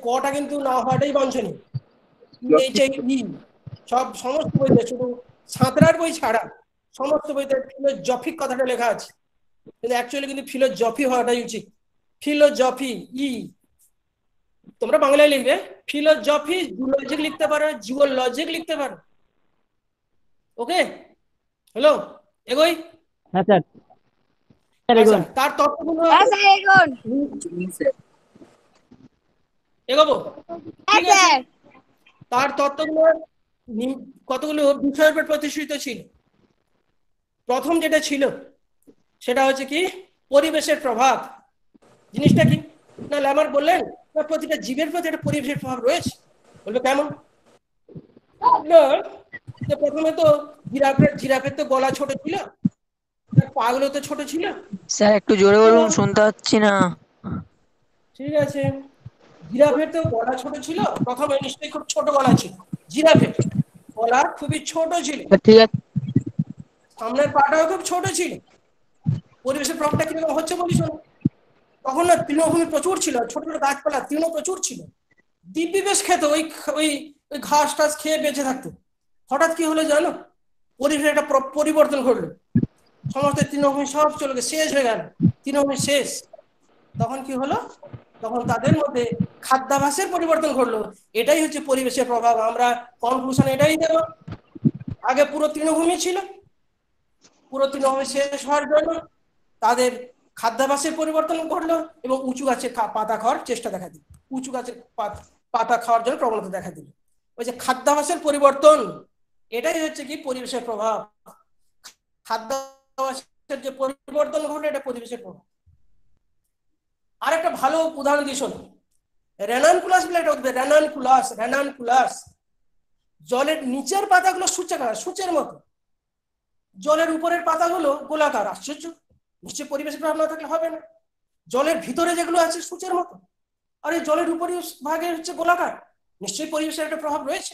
কটা কিন্তু না হওয়াটাই বাঞ্ছনীয়। সব সমস্ত বইতে, শুধু সাঁতরার বই ছাড়া সমস্ত বইতে ফিলোজফিক কথাটা লেখা আছে, কিন্তু অ্যাকচুয়ালি কিন্তু ফিলোজফি হওয়াটাই উচিত। ফিলোজফি তোমরা বাংলায় লিখবে, ফিলোজফি জুলজিক লিখতে পারো, জিওলজিক লিখতে পারো। ওকে, হ্যালো, এগোই। হ্যাঁ স্যার আচ্ছা, তার তত্ত্বগুলো এগোবো, ঠিক আছে। তার তত্ত্বগুলো কতগুলো বিষয়ের উপর প্রতিষ্ঠিত ছিল। প্রথম যেটা ছিল সেটা হচ্ছে কি পরিবেশের প্রভাব। জিনিসটা কি না, ল্যামার বললেন প্রতিটা জীবের প্রতি একটা পরিবেশের প্রভাব রয়েছে। বলবে কেমন না, প্রথমে তো জিরাফের তো গলা ছোট ছিল, পাগুলো তো ছোট ছিল। স্যার একটু জোরে বলুন, শুনতে পাচ্ছি না। ঠিক আছে, জিরাফের তো গলা ছোট ছিল, প্রথমে নিশ্চয়ই খুব ছোট গলা ছিল। জিরাফের গলা খুবই ছোট ছিল, ঠিক আছে। সামনের পাটাও খুব ছোট ছিল। পরিবেশের প্রভাবটা কিরকম হচ্ছে বলি শোনো। তখন না তৃণভূমি প্রচুর ছিল, ছোট ছোট গাছপালা তৃণ প্রচুর ছিল, দিব্যি বেশ খেত, ওই ওই ওই ঘাস টাস খেয়ে বেঁচে থাকতো। হঠাৎ কি হলো জানো, পরিবেশের একটা পরিবর্তন ঘটলো, সমস্ত তৃণভূমি সব চলে গেছে, শেষ হয়ে গেল, তৃণভূমি শেষ। তখন কি হলো, তখন তাদের মধ্যে খাদ্যাভ্যাসের পরিবর্তন ঘটলো। এটাই হচ্ছে পরিবেশের প্রভাব। আমরা কনক্লুশন এটাই দেব, আগে পুরো তৃণভূমি ছিল, পুরো তৃণভূমি শেষ হওয়ার জন্য তাদের খাদ্যাভ্যাসের পরিবর্তন ঘটলো এবং উঁচু গাছের পাতা খাওয়ার চেষ্টা দেখা দিল, উঁচু গাছের পাতা খাওয়ার জন্য প্রবণতা দেখা দিল। ওই যে খাদ্যাভ্যাসের পরিবর্তন, এটাই হচ্ছে কি পরিবেশের প্রভাব। খাদ্যাভ্যাসের যে পরিবর্তন ঘটে এটা পরিবেশের প্রভাব। আর একটা ভালো উদাহরণ দিয়ে শোনো, রেনানকুলাস বলে একটা উদ্ভিদ, রেনানকুলাস। জলের নিচের পাতাগুলো সূচের মতো, জলের উপরের পাতাগুলো গোলাকার। আশ্চর্য, নিশ্চয় পরিবেশের প্রভাব না থাকলে হবে না। জলের ভিতরে যেগুলো আছে সূচের মতো, আর এই জলের উপরে ভাগে হচ্ছে গোলাকার, নিশ্চয়ই পরিবেশের একটা প্রভাব রয়েছে।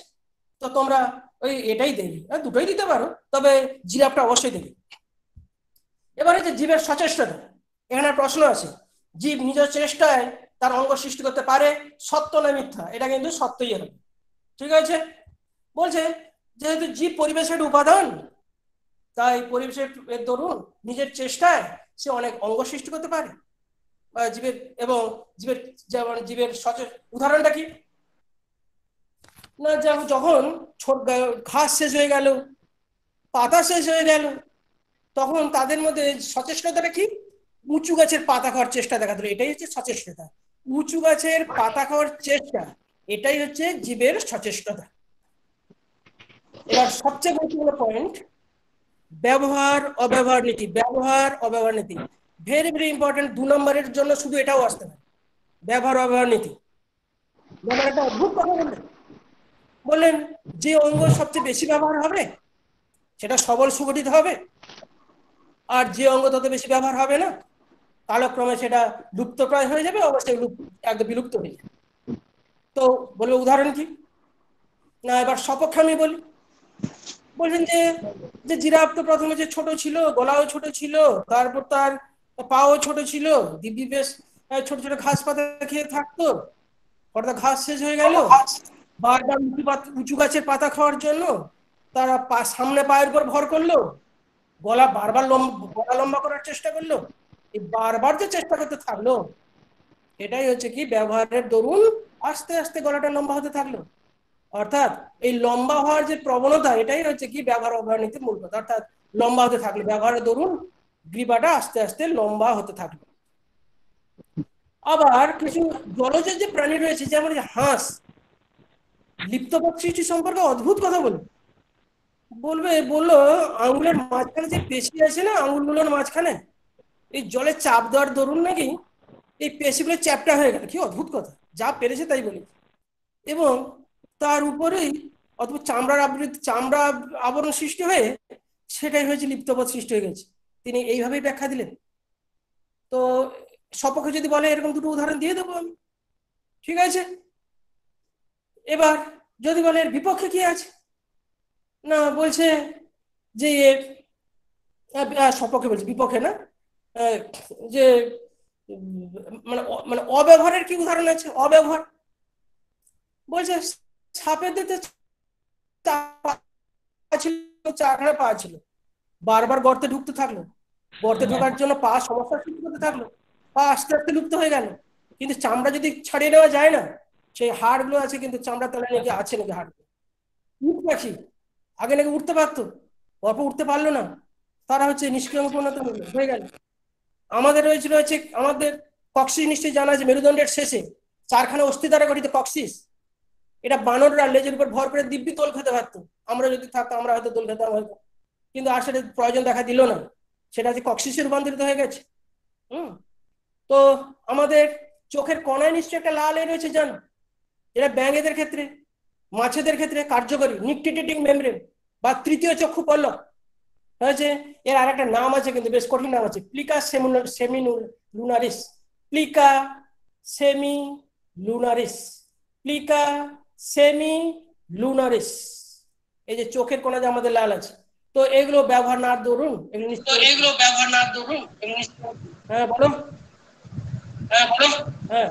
তো তোমরা ওই এটাই দেবে, দুটোই দিতে পারো, তবে জিরাফটা অবশ্যই দেবে। এবারে যে জীবের সচেষ্টতা, এখানে প্রশ্ন আছে, জীব নিজের চেষ্টায় তার অঙ্গ সৃষ্টি করতে পারে, সত্য না মিথ্যা? এটা কিন্তু সত্যই হবে, ঠিক আছে। বলছে যেহেতু জীব পরিবেশের উপাদান, তাই পরিবেশের দরুন নিজের চেষ্টায় সে অনেক অঙ্গ সৃষ্টি করতে পারে জীবের। এবং জীবের যেমন জীবের উদাহরণটা কি না, যখন ঘাস শেষ হয়ে গেল, পাতা শেষ হয়ে গেল, তখন তাদের মধ্যে সচেষ্টতাটা কি, উঁচু গাছের পাতা খাওয়ার চেষ্টা দেখা দিল। এটাই হচ্ছে সচেষ্টতা, উঁচু গাছের পাতা খাওয়ার চেষ্টা, এটাই হচ্ছে জীবের সচেষ্টতা। এবার সবচেয়ে গুরুত্বপূর্ণ পয়েন্ট, ব্যবহার অব্যবহার নীতি। ব্যবহার অব্যবহার নীতি ভেরি ভেরি ইম্পর্টেন্ট। 2 নম্বরের জন্য শুধু এটাও আসতে পারে, ব্যবহার অব্যবহার নীতি। একটা অদ্ভুত কথা বললেন যে অঙ্গ সবচেয়ে বেশি ব্যবহার হবে সেটা সবল সুগঠিত হবে, আর যে অঙ্গ তত বেশি ব্যবহার হবে না কালক্রমে সেটা লুপ্তপ্রায় হয়ে যাবে, অবশ্যই একদম বিলুপ্ত হয়ে যাবে। তো বলবে উদাহরণ কি না, এবার সপক্ষে আমি বলি। বলছেন যে জিরাফ তো প্রথমে যে ছোট ছিল, গলাও ছোট ছিল, তারপর তার পাও ছোট ছিল, দিব্যি বেশ ছোট ছোট ঘাস পাতা খেয়ে থাকতো, হঠাৎ ঘাস শেষ হয়ে গেল, বারবার উঁচু গাছের পাতা খাওয়ার জন্য তারা সামনে পায়ের উপর ভর করলো, গলা লম্বা করার চেষ্টা করলো। এই বারবার যে চেষ্টা করতে থাকলো, এটাই হচ্ছে কি ব্যবহারের দরুন আস্তে আস্তে গলাটা লম্বা হতে থাকলো। অর্থাৎ এই লম্বা হওয়ার যে প্রবণতা, এটাই হচ্ছে কি ব্যবহার অব্যবহার নীতির মূল কথা। অর্থাৎ লম্বা হতে থাকলো, ব্যবহারের দরুন গ্রীবাটা আস্তে আস্তে লম্বা হতে থাকলো। আবার কিছু জলজ যে প্রাণী রয়েছে, যেমন হাঁস, লিপ্তপথ সৃষ্টি সম্পর্কে অদ্ভুত কথা বললো আঙুলের মাঝখানে যে পেশি আছে না, আঙুলগুলোর মাঝখানে এই জলে চাপ দেওয়ার দরুন নাকি এই পেশিগুলো চ্যাপ্টা হয়ে গেল। কি অদ্ভুত কথা, যা পেরেছে তাই বলি। এবং তার উপরেই অদ্ভুত চামড়া আবরণ সৃষ্টি হয়ে সেটাই হয়েছে লিপ্তপথ সৃষ্টি হয়ে গেছে। তিনি এইভাবেই ব্যাখ্যা দিলেন। তো সপক্ষে যদি বলে এরকম দুটো উদাহরণ দিয়ে দেবো আমি, ঠিক আছে। এবার যদি বলে এর বিপক্ষে কি আছে, না বলছে যে সপক্ষে বলছে, বিপক্ষে না, যে মানে অব্যবহারের কি উদাহরণ আছে। অব্যবহার বলছে সাপের দিতে চারখানা পা ছিল, বারবার গর্তে ঢুকতে থাকলো, গর্তে ঢোকার জন্য পা সমস্যার সৃষ্টি করতে থাকলো, পা আস্তে আস্তে লুপ্ত হয়ে গেল। কিন্তু চামড়া যদি ছাড়িয়ে নেওয়া যায় না, সেই হাড়গুলো আছে কিন্তু চামড়া তলায় নাকি আছে নাকি হাড়গুলো। উঠ পাখি আগে নাকি উঠতে পারতো, অল্প উঠতে পারলো না, তারা হচ্ছে নিষ্ক্রিয় পরিণত হয়ে গেল। আমাদের রয়েছে আমাদের কক্সিস, নিশ্চয়ই জানা আছে, মেরুদণ্ডের শেষে 4খানা অস্থি দ্বারা গঠিত কক্সিস। এটা বানররা লেজের উপর ভর করে দিব্যি দোল খেতে পারতো, আমরা যদি থাকতো আমরা হয়তো দোল খেতাম হয়তো, কিন্তু আর সেটা প্রয়োজন দেখা দিল না, সেটা হচ্ছে কক্সিসে রূপান্তরিত হয়ে গেছে। তো আমাদের চোখের কণায় নিশ্চয়ই একটা লাল রয়েছে, জানো, এটা ব্যাঙেদের ক্ষেত্রে, মাছেদের ক্ষেত্রে কার্যকরী নিকটিটেটিং মেমব্রেন বা তৃতীয় চক্ষু পল্লব হয়েছে। এর আর একটা নাম আছে, কিন্তু বেশ কঠিন নাম আছে, প্লিকা সেমিলুনারিস, প্লিকা সেমিলুনারিস, প্লিকা সেমিলুনারিস। এই যে চোখের কোণা যে আমাদের লাল আছে, তো এগুলো ব্যবহার না ধরুন, হ্যাঁ বলো, হ্যাঁ।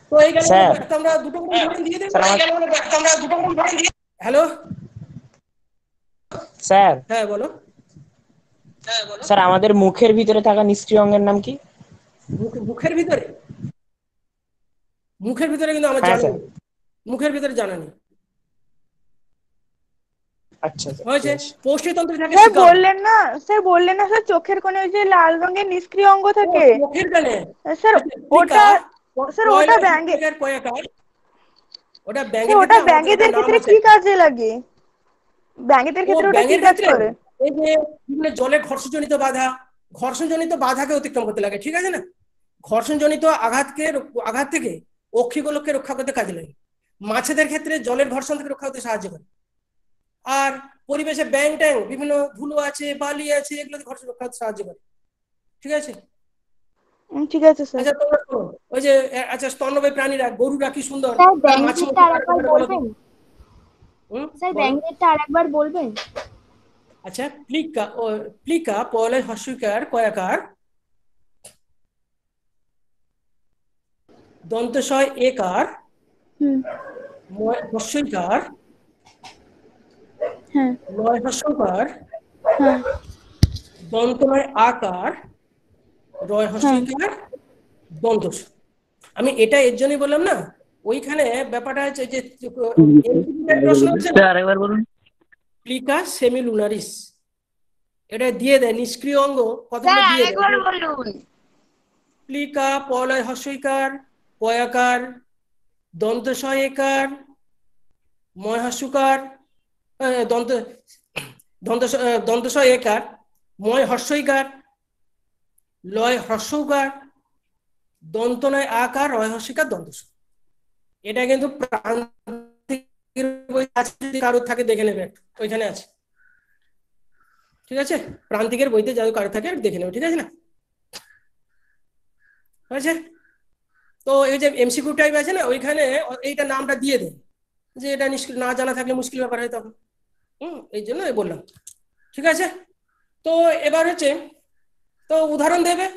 তো এই গেল আমরা দুটো দিয়ে দেব, হ্যালো স্যার। হ্যাঁ বলো। স্যার আমাদের মুখের ভিতরে থাকা নিষ্ক্রিয় অঙ্গের নাম কি? মুখের ভিতরে, মুখের ভিতরে কিন্তু আমার জানা নেই, মুখের ভিতরে জানা নেই। আচ্ছা হয়েছে পৌষ্টিতন্ত্রে থাকে, স্যার বললেন না স্যার চোখের কোণে ওই যে লাল রঙের নিষ্ক্রিয় অঙ্গ থাকে চোখের কোণে স্যার, ওটা ব্যাঙের, ওটা ব্যাঙেদের ক্ষেত্রে কি কাজে লাগে? ব্যাঙেদের ক্ষেত্রে ওটা কি কাজ করে? এই যে বিভিন্ন জলে ঘর্ষণজনিত বাধাকে অতিক্রম করতে লাগে, ঠিক আছে না? ঘর্ষণজনিত আঘাত থেকে অক্ষিগোলককে রক্ষা করতে কাজে লাগে। মাছেদের ক্ষেত্রে জলের ঘর্ষণ থেকে রক্ষা করতে সাহায্য করে। আর পরিবেশে ব্যাং ট্যাং বিভিন্ন ধুলো আছে, বালি আছে, এগুলো ঘর্ষণ রক্ষা করতে সাহায্য করে, ঠিক আছে? ঠিক আছে স্যার। আচ্ছা তোমরা ওই যে আচ্ছা স্তন্যপায়ী প্রাণীরা, গরুরা কি সুন্দর, আচ্ছা প্লিকা পয়লা হস্যইকার কয়াকার দন্তশয় একার হস্যইকার লয় হস্যকার দন্তময় আকার রয় হস্যইকার দন্তস। আমি এটা এর জন্যই বললাম না, ওইখানে ব্যাপারটা হচ্ছে যে প্রশ্ন হচ্ছে আরেকবার বলুন। প্লিকা সেমিলুনারিস, এটা দিয়ে দেয় নিষ্ক্রিয় অঙ্গ কতগুলো দিয়ে দেয়। প্লিকা পলয় হস্যইকার পয়াকার দন্তশয়কার ময় হস্যকার দন্তশয়কার ময় হস্যইকার লয় হস্যকার দন্তনয় আকার রয় হস্যিকার দন্তস। এটা কিন্তু প্রান্তিকের বই আছে, যদি কারোর থাকে দেখে নেবে, ওইখানে আছে, ঠিক আছে? প্রান্তিকের বইতে যাদের কারো থাকে দেখে নেবে, ঠিক আছে না? হয়েছে? তো এই যে এমসিকিউ টাইপ আছে না, ওইখানে এইটা নামটা দিয়ে দেয়, যে এটা না জানা থাকলে মুশকিল ব্যাপার হয় তখন। এই জন্য বললাম, ঠিক আছে? তো এবার হচ্ছে তো উদাহরণ দেবে,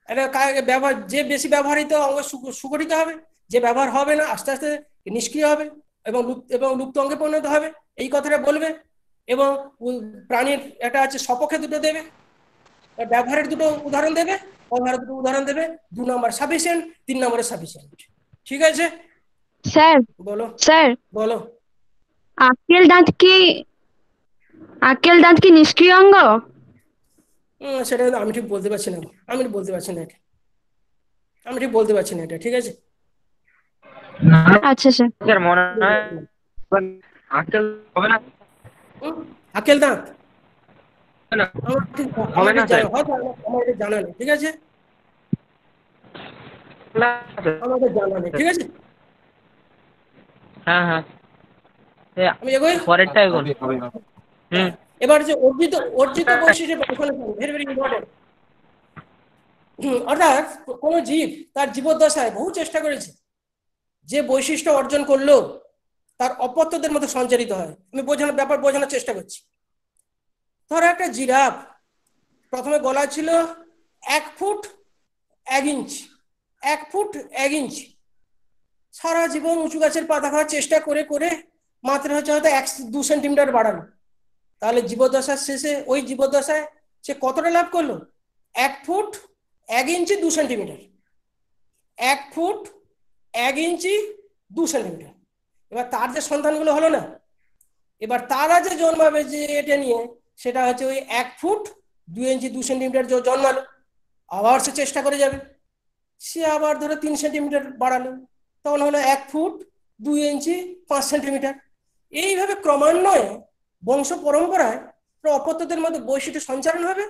এটা ব্যবহার, যে বেশি ব্যবহৃত অঙ্গ সুগঠিত হবে, যে ব্যবহার হবে না আস্তে আস্তে নিষ্ক্রিয় হবে এবং লুপ্ত অঙ্গে পরিণত হবে, এই কথাটা বলবে। এবং প্রাণীর এটা আছে সপক্ষে দুটো দেবে, ব্যবহারের দুটো উদাহরণ দেবে, ব্যবহারের দুটো উদাহরণ দেবে, 2 নম্বর সাফিসিয়েন্ট, 3 নম্বরে সাফিসিয়েন্ট, ঠিক আছে? স্যার বলো। আক্কেল দাঁত কি নিষ্ক্রিয় অঙ্গ? সেটা আমি ঠিক বলতে পারছি না, এটা ঠিক আছে? আচ্ছা স্যার। মনে হয় আঙ্কেল হবে না, আক্কেল দাঁত হবে না স্যার, আমার জানা নেই, ঠিক আছে? আমাদের জানা নেই, ঠিক আছে? হ্যাঁ আমি এগোই পরেরটা এগোন। এবার যে অর্জিত বৈশিষ্ট্য ভেরি ভেরি ইম্পর্টেন্ট। অর্থাৎ কোন জীব তার জীবদ্দশায় বহু চেষ্টা করেছে, যে বৈশিষ্ট্য অর্জন করলো তার অপত্যদের মধ্যে সঞ্চারিত হয়। আমি বোঝানোর চেষ্টা করছি। ধরো একটা জিরাফ, প্রথমে গলা ছিল 1 ফুট 1 ইঞ্চ, 1 ফুট 1 ইঞ্চ, সারা জীবন উঁচু গাছের পাতা খাওয়ার চেষ্টা করে করে মাত্র হয়তো 1-2 সেন্টিমিটার বাড়ানো। তাহলে জীবদ্দশার শেষে ওই জীবদ্দশায় সে কতটা লাভ করলো? 1 ফুট 1 ইঞ্চি 2 সেন্টিমিটার, 1 ফুট 1 ইঞ্চি 2 সেন্টিমিটার। এবার তার যে সন্তানগুলো হলো না, এবার তারা যে জন্মাবে যে এটা নিয়ে, সেটা হচ্ছে ওই 1 ফুট 2 ইঞ্চি 2 সেন্টিমিটার যে জন্মালো, আবার সে চেষ্টা করে যাবে, সে আবার ধরো 3 সেন্টিমিটার বাড়ালো, তখন হলো 1 ফুট 2 ইঞ্চি 5 সেন্টিমিটার। এইভাবে ক্রমান্বয়ে বংশ পরম্পরায় অপত্যদের মধ্যে বৈশিষ্ট্য সঞ্চারণ হবে।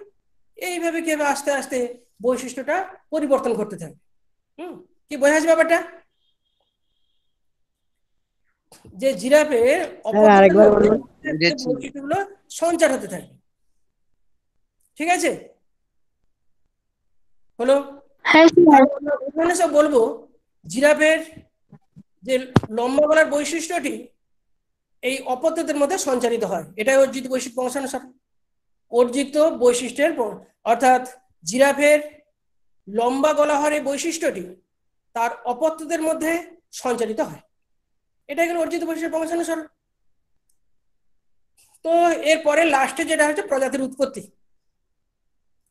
এইভাবে কি হবে, আস্তে আস্তে বৈশিষ্ট্যটা পরিবর্তন করতে থাকবে। কি বোঝা যাচ্ছে ব্যাপারটা? যে জিরাফের বৈশিষ্ট্যগুলো সঞ্চার হতে থাকবে। ঠিক আছে, হলো? এখানে সব বলবো জিরাফের যে লম্বা গলার বৈশিষ্ট্যটি এই অপত্যদের মধ্যে সঞ্চারিত হয়, এটাই অর্জিত বৈশিষ্ট্য বংশানুসার। অর্জিত বৈশিষ্ট্যের অর্থাৎ জিরাফের লম্বা গলা হওয়ার এই বৈশিষ্ট্যটি তার অপত্যদের মধ্যে সঞ্চারিত হয়, এটাই হলো অর্জিত বৈশিষ্ট্য বংশানুসার। তো এরপরে লাস্টে যেটা হচ্ছে প্রজাতির উৎপত্তি।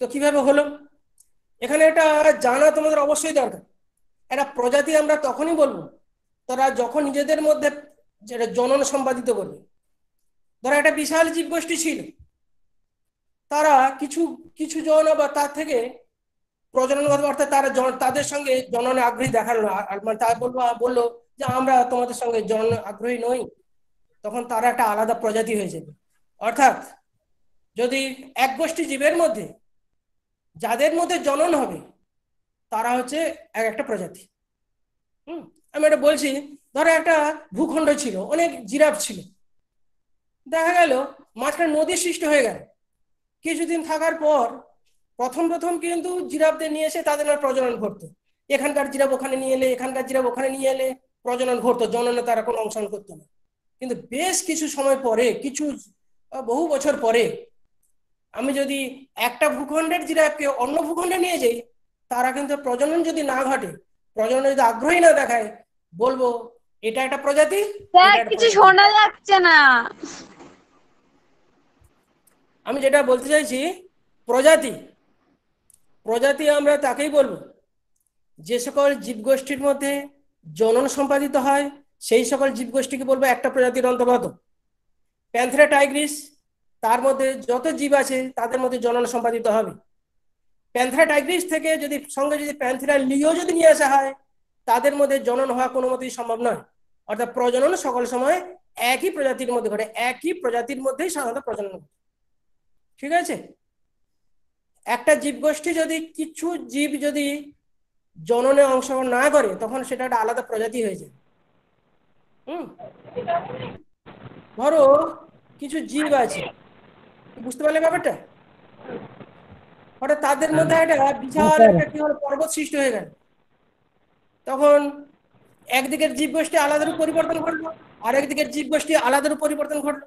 তো কিভাবে হলো, এখানে এটা জানা তোমাদের অবশ্যই দরকার। একটা প্রজাতি আমরা তখনই বলবো তারা যখন নিজেদের মধ্যে যেটা জনন সম্পাদিত করবে। ধরো একটা বিশাল জীবগোষ্ঠী ছিল, তারা কিছু কিছু জন বা তার থেকে প্রজননগত অর্থাৎ তারা তাদের সঙ্গে জননে আগ্রহী দেখালো, মানে তারা বললো যে আমরা তোমাদের সঙ্গে জনন আগ্রহী নই, তখন তারা একটা আলাদা প্রজাতি হয়ে যাবে। অর্থাৎ যদি এক গোষ্ঠী জীবের মধ্যে যাদের মধ্যে জনন হবে তারা হচ্ছে একটা প্রজাতি। আমি এটা বলছি, ধরো একটা ভূখণ্ড ছিল, অনেক জিরাফ ছিল, দেখা গেল মাঝখানে নদী সৃষ্টি হয়ে গেল। কিছুদিন থাকার পর প্রথম কিন্তু জিরাফদের নিয়ে এসে তাদের প্রজনন ঘটতো, এখানকার জিরাফ ওখানে নিয়ে এলে, এখানকার জিরাফ ওখানে নিয়ে এলে প্রজনন ঘটতো, জননে তারা কোনো অংশগ্রহণ করতো না। কিন্তু বেশ কিছু সময় পরে, কিছু বহু বছর পরে, আমি যদি একটা ভূখণ্ডের জিরাফকে অন্য ভূখণ্ডে নিয়ে যাই, তারা কিন্তু প্রজনন যদি না ঘটে, প্রজনন যদি আগ্রহী না দেখায়, বলবো এটা একটা প্রজাতি। কিছু শোনা যাচ্ছে না। আমি যেটা বলতে চাইছি, প্রজাতি প্রজাতি আমরা তাকেই বলবো যে সকল জীবগোষ্ঠীর মধ্যে জনন সম্পাদিত হয়, সেই সকল জীবগোষ্ঠীকে বলবো একটা প্রজাতির অন্তর্গত। প্যান্থেরা টাইগ্রিস, তার মধ্যে যত জীব আছে তাদের মধ্যে জনন সম্পাদিত হবে। প্যান্থেরা টাইগ্রিস থেকে যদি সঙ্গে যদি প্যান্থেরা লিও যদি নিয়ে আসা হয়, তাদের মধ্যে জনন হওয়া কোনো মতেই সম্ভব নয়। অর্থাৎ প্রজনন সকল সময় একই প্রজাতির মধ্যে ঘটে, একই প্রজাতির মধ্যেই সাধারণত প্রজনন ঘটে। ঠিক আছে, একটা জীবগোষ্ঠী যদি কিছু জীব যদি জননে অংশগ্রহণ না করে, তখন সেটা একটা আলাদা প্রজাতি হয়ে যায়। ধরো কিছু জীব আছে, বুঝতে পারলে ব্যাপারটা? হঠাৎ তাদের মধ্যে একটা বিশাল একটা কি হলো, পর্বত সৃষ্টি হয়ে গেল, তখন একদিকের জীবগোষ্ঠী আলাদা পরিবর্তন ঘটলো, আর একদিকের জীবগোষ্ঠী আলাদা পরিবর্তন ঘটলো।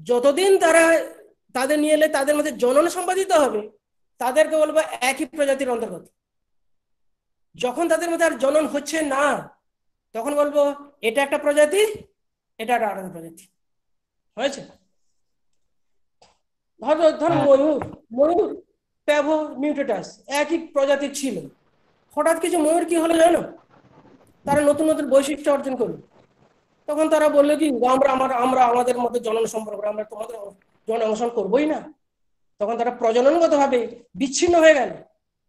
যতদিন তারা তাদের নিয়ে এলে তাদের মধ্যে জনন সম্পাদিত হবে, তাদেরকে বলবো একই প্রজাতির অন্তর্গত। যখন তাদের মধ্যে আর জনন হচ্ছে না, তখন বলবো এটা একটা প্রজাতি, এটা একটা আলাদা প্রজাতি হয়েছে। ধরো ময়ূর প্যাভো মিউটেটাস একই প্রজাতির ছিল, হঠাৎ কিছু ময়ূর কি হলো জানো, তারা নতুন নতুন বৈশিষ্ট্য অর্জন করলো। তখন তারা বললো কি আমরা আমাদের মধ্যে জনন সম্পর্ক, আমরা তোমাদের জনন অংশগ্রহণ করবোই না। তখন তারা প্রজননগত ভাবে বিচ্ছিন্ন হয়ে গেল,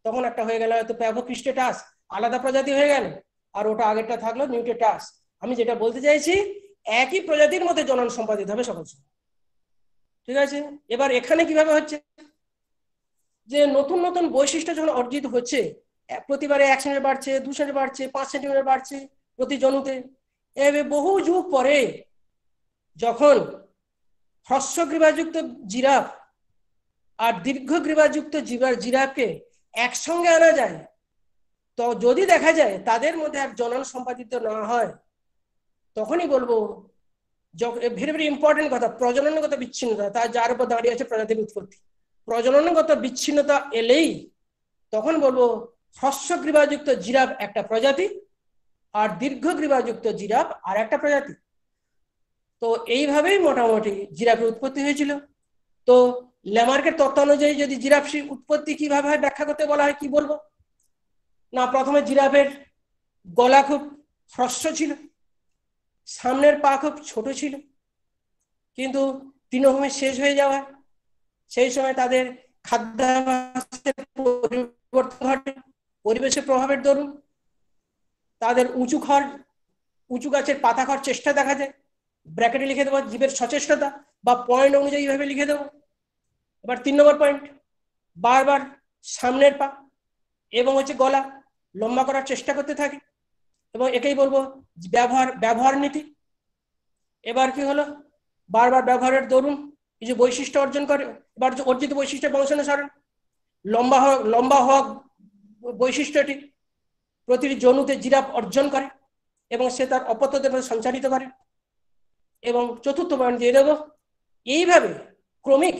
তখন একটা হয়ে গেল হয়তো প্যাভো ক্রিস্টেটাস, আলাদা প্রজাতি হয়ে গেল, আর ওটা আগেরটা থাকলো মিউটেটাস। আমি যেটা বলতে চাইছি, একই প্রজাতির মধ্যে জনন সম্পাদিত হবে সকল সময়। ঠিক আছে, এবার এখানে কিভাবে হচ্ছে যে নতুন নতুন বৈশিষ্ট্য যখন অর্জিত হচ্ছে, প্রতিবারে 1 সেন্টিমিটার বাড়ছে, 2 সেন্টিমিটার বাড়ছে, 5 সেন্টিমিটার বাড়ছে প্রতি জনুতে। এভাবে বহু যুগ পরে যখন হ্রস্বগ্রীবাযুক্ত জিরাফ আর দীর্ঘগ্রীবাযুক্ত জিরাফকে একসঙ্গে আনা যায়, তো যদি দেখা যায় তাদের মধ্যে আর জনন সম্পাদিত না হয়, তখনই বলবো ভেরি ভেরি ইম্পর্টেন্ট কথা, প্রজননগত বিচ্ছিন্নতা, তার যার উপর দাঁড়িয়ে আছে প্রজাতির উৎপত্তি। প্রজননগত বিচ্ছিন্নতা এলেই তখন বলবো হ্রস্বগ্রীবাযুক্ত জিরাফ একটা প্রজাতি, আর দীর্ঘগ্রীবাযুক্ত জিরাফ আর একটা প্রজাতি। তো এইভাবেই মোটামুটি জিরাফের উৎপত্তি হয়েছিল। তো ল্যামার্কের তত্ত্ব অনুযায়ী যদি জিরাফ উৎপত্তি কিভাবে হয় ব্যাখ্যা করতে বলা হয়, কি বলবো? না, প্রথমে জিরাফের গলা খুব হ্রস্ব ছিল, সামনের পা খুব ছোট ছিল, কিন্তু তৃণভূমি শেষ হয়ে যাওয়ায় সেই সময় তাদের খাদ্যাভ্যাসের পরিবর্তন ঘটে পরিবেশের প্রভাবের দরুন। তাদের উঁচু গাছের পাতা খাওয়ার চেষ্টা দেখা যায়। ব্র্যাকেটে লিখে দেবো জীবের সচেষ্টতা, বা পয়েন্ট অনুযায়ী ভাবে লিখে দেবো। এবার 3 নম্বর পয়েন্ট, বারবার সামনের পা এবং গলা লম্বা করার চেষ্টা করতে থাকে, এবং একেই বলবো ব্যবহার নীতি। এবার কি হলো, বারবার ব্যবহারের দরুন কিছু বৈশিষ্ট্য অর্জন করে। এবার অর্জিত বৈশিষ্ট্যের বংশানুসরণ, লম্বা হওয়া বৈশিষ্ট্যটি প্রতিটি জনুতে জিরাফ অর্জন করে এবং সে তার অপত্যদের মধ্যে সঞ্চারিত করে। এবং চতুর্থ পয়েন্ট দিয়ে দেবো, এইভাবে ক্রমিক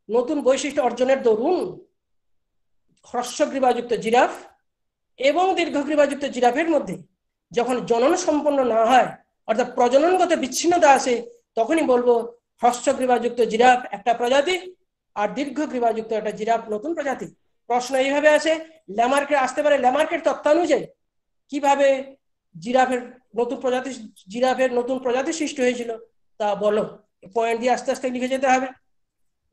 নতুন বৈশিষ্ট্য অর্জনের দরুন হ্রস্বগ্রীবাযুক্ত জিরাফ এবং দীর্ঘগ্রীবাযুক্ত জিরাফের মধ্যে যখন জনন সম্পন্ন না হয়, অর্থাৎ প্রজননগত বিচ্ছিন্নতা আসে, তখনই বলবো হ্রস্বগ্রীবাযুক্ত জিরাফ একটা প্রজাতি আর দীর্ঘগ্রীবাযুক্ত একটা জিরাফ নতুন প্রজাতি। প্রশ্ন এইভাবে আসে, ল্যামার্কের আসতে পারে ল্যামার্কের তত্ত্বানুযায়ী কিভাবে জিরাফের নতুন প্রজাতি সৃষ্টি হয়েছিল তা বলো। পয়েন্ট দিয়ে আস্তে আস্তে লিখে যেতে হবে।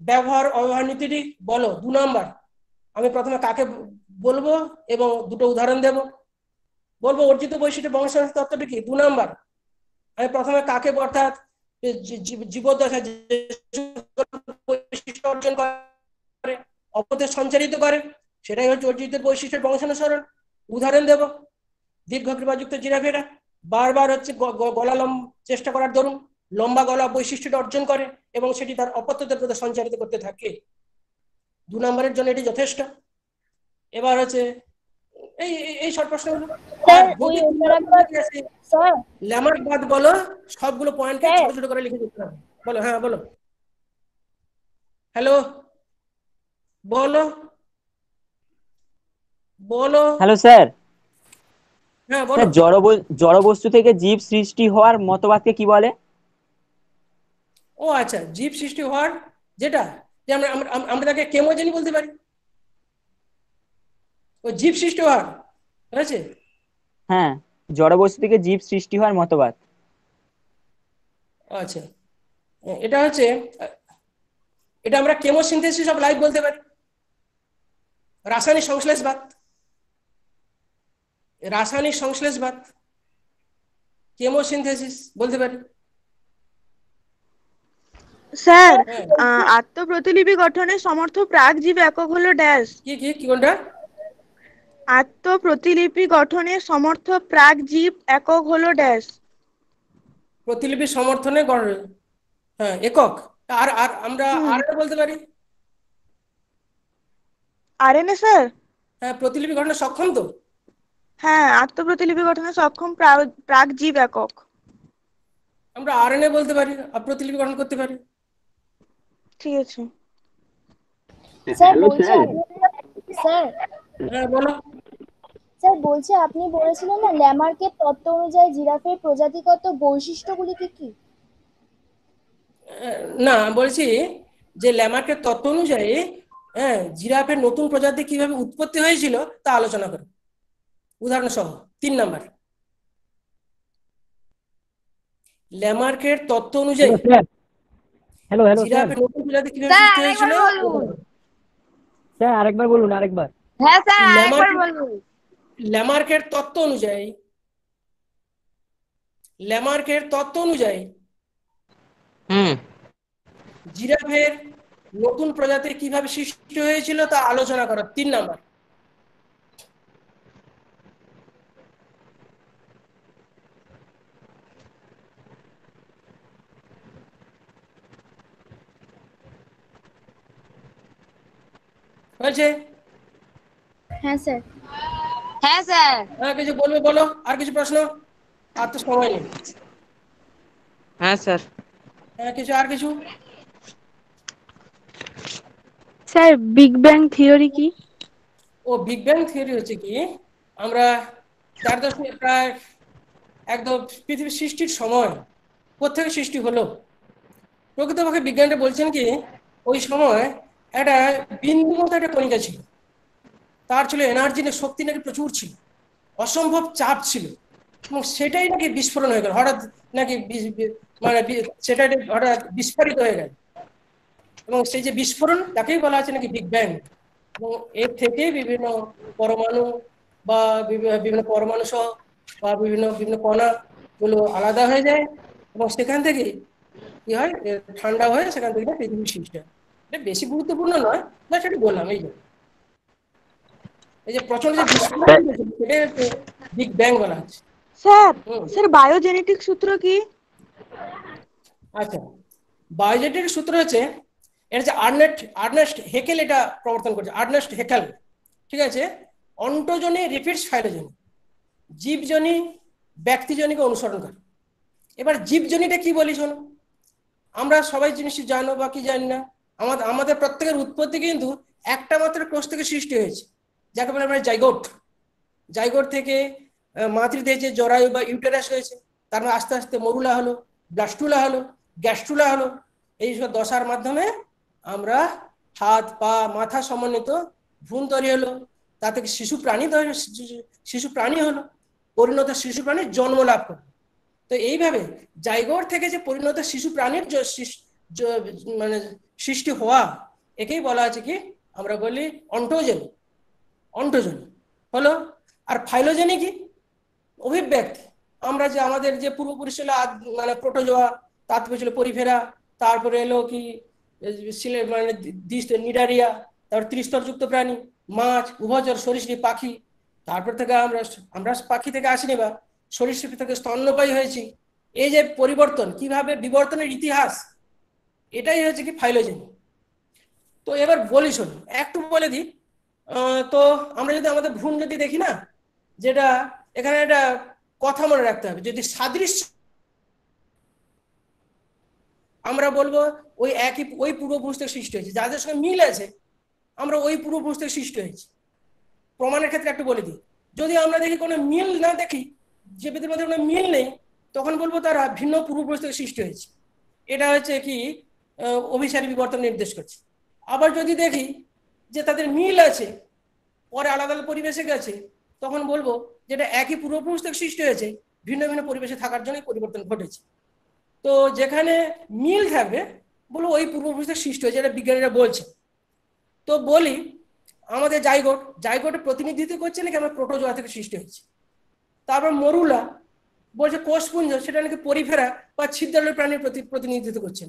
ব্যবহার নীতিটি বলো 2 নম্বর। আমি প্রথমে কাকে বলবো এবং দুটো উদাহরণ দেব। বলবো অর্জিত বৈশিষ্ট্য বংশানুসরণ তত্ত্বটি কি, 2 নম্বর। আমি প্রথমে কাকে, অর্থাৎ জীবদ্দশায় বৈশিষ্ট্য অর্জন করে অপত্যের সঞ্চারিত করে, সেটাই হচ্ছে অর্জিত বৈশিষ্ট্যের বংশানুসরণ। উদাহরণ দেব, দীর্ঘগ্রীবাযুক্ত জিরাফেরা বারবার গলা চেষ্টা করার দরুন লম্বা গলা বৈশিষ্ট্যটা অর্জন করে এবং সেটি তার অপত্যদের প্রতি সঞ্চারিত করতে থাকে। 2 নম্বরের জন্য এটি যথেষ্ট। এবার এই শর্ট প্রশ্নগুলো ল্যামার্ক বাদ বলো, সবগুলো পয়েন্টকে ছোট ছোট করে লিখে দিতে হবে। বলো, হ্যাঁ বলো, হ্যালো বলো বলো। হ্যালো স্যার, হ্যাঁ বলো। জড় বস্তু থেকে জীব সৃষ্টি হওয়ার মতবাদকে কি বলে? ও আচ্ছা, জীব সৃষ্টি হওয়ার, যেটা যে আমরা তাকে কেমোজেনি বলতে পারি। ও জীব সৃষ্টি হওয়ার হয়েছে। হ্যাঁ, জড় বস্তু থেকে জীব সৃষ্টি হওয়ার মতবাদ। আচ্ছা, এটা আমরা কেমোসিনথেসিস অফ লাইফ বলতে পারি। রাসায়নিক সংশ্লেষবাদ কেমোসিনথেসিস বলতে পারি। স্যার, আত্মপ্রতিলিপি গঠনের সমর্থ প্রাকজীব একক হলো ড্যাশ। কি কোনটা? আত্মপ্রতিলিপি গঠনের সমর্থ প্রাকজীব একক হলো ড্যাশ। প্রতিলিপি সমর্থনে হ্যাঁ একক। আর আমরা আরএনএ বলতে পারি। RNA sir? হ্যাঁ, প্রতিলিপি গঠনে সক্ষম তো। হ্যাঁ, আত্মপ্রতিলিপি গঠনে সক্ষম প্রাকজীব একক। আমরা আরএনএ বলতে পারি আর প্রতিলিপি গঠন করতে পারি। ঠিক আছে স্যার। স্যার, হ্যাঁ বলো। স্যার বলছি, আপনি বলেছিলেন না ল্যামার্কের তত্ত্ব অনুযায়ী জিরাফের প্রজাতিগত বৈশিষ্ট্যগুলি কি কি? না, বলছি যে ল্যামার্কের তত্ত্ব অনুযায়ী জিরাফের নতুন প্রজাতি কিভাবে উৎপত্তি হয়েছিল তা আলোচনা করো উদাহরণ সহ। 3 নম্বর, ল্যামার্কের তত্ত্ব অনুযায়ী জিরাফের নতুন প্রজাতি কিভাবে সৃষ্টি হয়েছিল। স্যার আরেকবার বলুন, আরেকবার। হ্যাঁ স্যার, আরেকবার বলুন। ল্যামার্কের তত্ত্ব অনুযায়ী জিরাফের নতুন প্রজাতি কিভাবে সৃষ্টি হয়েছিল তা আলোচনা করো। 3 নম্বর, হয়েছে? হ্যাঁ স্যার। হ্যাঁ স্যার। হ্যাঁ, কিছু বলবে বলো। আর কিছু প্রশ্ন? আর তো সময় নেই। হ্যাঁ স্যার। হ্যাঁ, আর কিছু? স্যার, বিগ ব্যাং থিওরি কি? ও, বিগ ব্যাং থিওরি হচ্ছে কি, আমরা 4 প্রায় একদম পৃথিবীর সৃষ্টির সময় কোথেকে সৃষ্টি হলো। প্রকৃতপক্ষে বিজ্ঞানীরা বলছেন কি, ওই সময় একটা বিন্দু মতো একটা কণিকা ছিল, তার ছিল এনার্জি শক্তি নাকি প্রচুর ছিল, অসম্ভব চাপ ছিল, এবং সেটাই নাকি বিস্ফোরণ হয়ে গেল হঠাৎ, নাকি সেটাই হঠাৎ বিস্ফোরিত হয়ে গেল, এবং সেই যে বিস্ফোরণ তাকেই বলা আছে নাকি বিগ ব্যাং। এবং এর থেকে বিভিন্ন পরমাণু বা বিভিন্ন পরমাণু সহ বা বিভিন্ন বিভিন্ন কণা গুলো আলাদা হয়ে যায়, এবং সেখান থেকে কি হয়, ঠান্ডা হয়ে সেখান থেকে পৃথিবী সৃষ্টি হয়। এটা বেশি গুরুত্বপূর্ণ নয়, না সেটা বললাম। এই যে প্রচন্ড যে বিস্ফোরণ সেটাই হচ্ছে বিগ ব্যাং বলা হচ্ছে। স্যার স্যার বায়োজেনেটিক সূত্র কি? আচ্ছা, বায়োজেনেটিক সূত্র হচ্ছে, এটা হচ্ছে আর্নেস্ট হেকেল এটা প্রবর্তন করছে, আর্নেস্ট হেকেল। ঠিক আছে, অন্টোজনি রিপিটস ফাইলোজনি, জীবজনী ব্যক্তিজনীকে অনুসরণ করে। এবার জীবজনীটা কি বলি শোনো, আমরা সবাই জিনিস জানো বা কি জানি না, আমাদের প্রত্যেকের উৎপত্তি কিন্তু একটা মাত্র কোষ থেকে সৃষ্টি হয়েছে, যাকে বলে আমরা জাইগোট। জাইগোট থেকে মাতৃদেহে যে জরায়ু বা ইউটেরাস হয়েছে, তারপর আস্তে আস্তে মরুলা হলো, ব্লাস্টুলা হলো, গ্যাস্ট্রুলা হলো। এই সব দশার মাধ্যমে আমরা হাত পা মাথা সমন্বিত ভ্রূণ তৈরি হলো, তা থেকে শিশু প্রাণী হলো, পরিণত শিশু প্রাণীর জন্ম লাভ করলো। তো এইভাবে জাইগোট থেকে যে পরিণত শিশু প্রাণীর মানে সৃষ্টি হওয়া, একেই বলা আছে কি, আমরা বলি অন্টোজেনি। অন্টোজেনি হলো। আর ফাইলোজেনি কি, অভিব্যক্তি। আমরা যে আমাদের যে পূর্বপুরুষ ছিল মানে প্রোটোজোয়া, তারপরে ছিল পরিফেরা, তারপরে এলো কি মানে নিডারিয়া, তারপর ত্রিস্তরযুক্ত প্রাণী, মাছ, উভচর, সরীসৃপ, পাখি। তারপর থেকে আমরা পাখি থেকে আসিনি বা সরীসৃপ থেকে স্তন্যপায়ী হয়েছি। এই যে পরিবর্তন, কিভাবে বিবর্তনের ইতিহাস, এটাই হচ্ছে কি ফাইলোজেনি। তো এবার বলি শোন, একটু বলে দিই। তো আমরা যদি আমাদের ভ্রূণ যদি দেখি না, যেটা এখানে একটা কথা মনে রাখতে হবে, যদি সাদৃশ্য, আমরা বলবো ওই পূর্বপুরুষ থেকে সৃষ্টি হয়েছে, যাদের সঙ্গে মিল আছে আমরা ওই পূর্বপুরুষ থেকে সৃষ্টি হয়েছে। প্রমাণের ক্ষেত্রে একটু বলে দিই, যদি আমরা দেখি কোনো মিল না দেখি, যে ব্যক্তির মধ্যে কোনো মিল নেই, তখন বলবো তারা ভিন্ন পূর্বপুরুষ থেকে সৃষ্টি হয়েছে। এটা হচ্ছে কি অভিসারী বিবর্তন নির্দেশ করছে। আবার যদি দেখি যে তাদের মিল আছে, পরে আলাদা আলাদা পরিবেশে গেছে, তখন বলবো যেটা একই পূর্বপুরুষ থেকে সৃষ্টি হয়েছে, ভিন্ন ভিন্ন পরিবেশে থাকার জন্য পরিবর্তন ঘটেছে। তো যেখানে মিল থাকবে বলবো ওই পূর্বপুরুষ থেকে সৃষ্টি হয়েছে, এটা বিজ্ঞানীরা বলছে। তো বলি আমাদের জাইগোটের প্রতিনিধিত্ব করছে নাকি আমরা প্রোটোজোয়া থেকে সৃষ্টি হয়েছে। তারপর মরুলা বলছে কোষপুঞ্জ, সেটা নাকি পরিফেরা বা ছিদ্রালু প্রাণীর প্রতিনিধিত্ব করছে।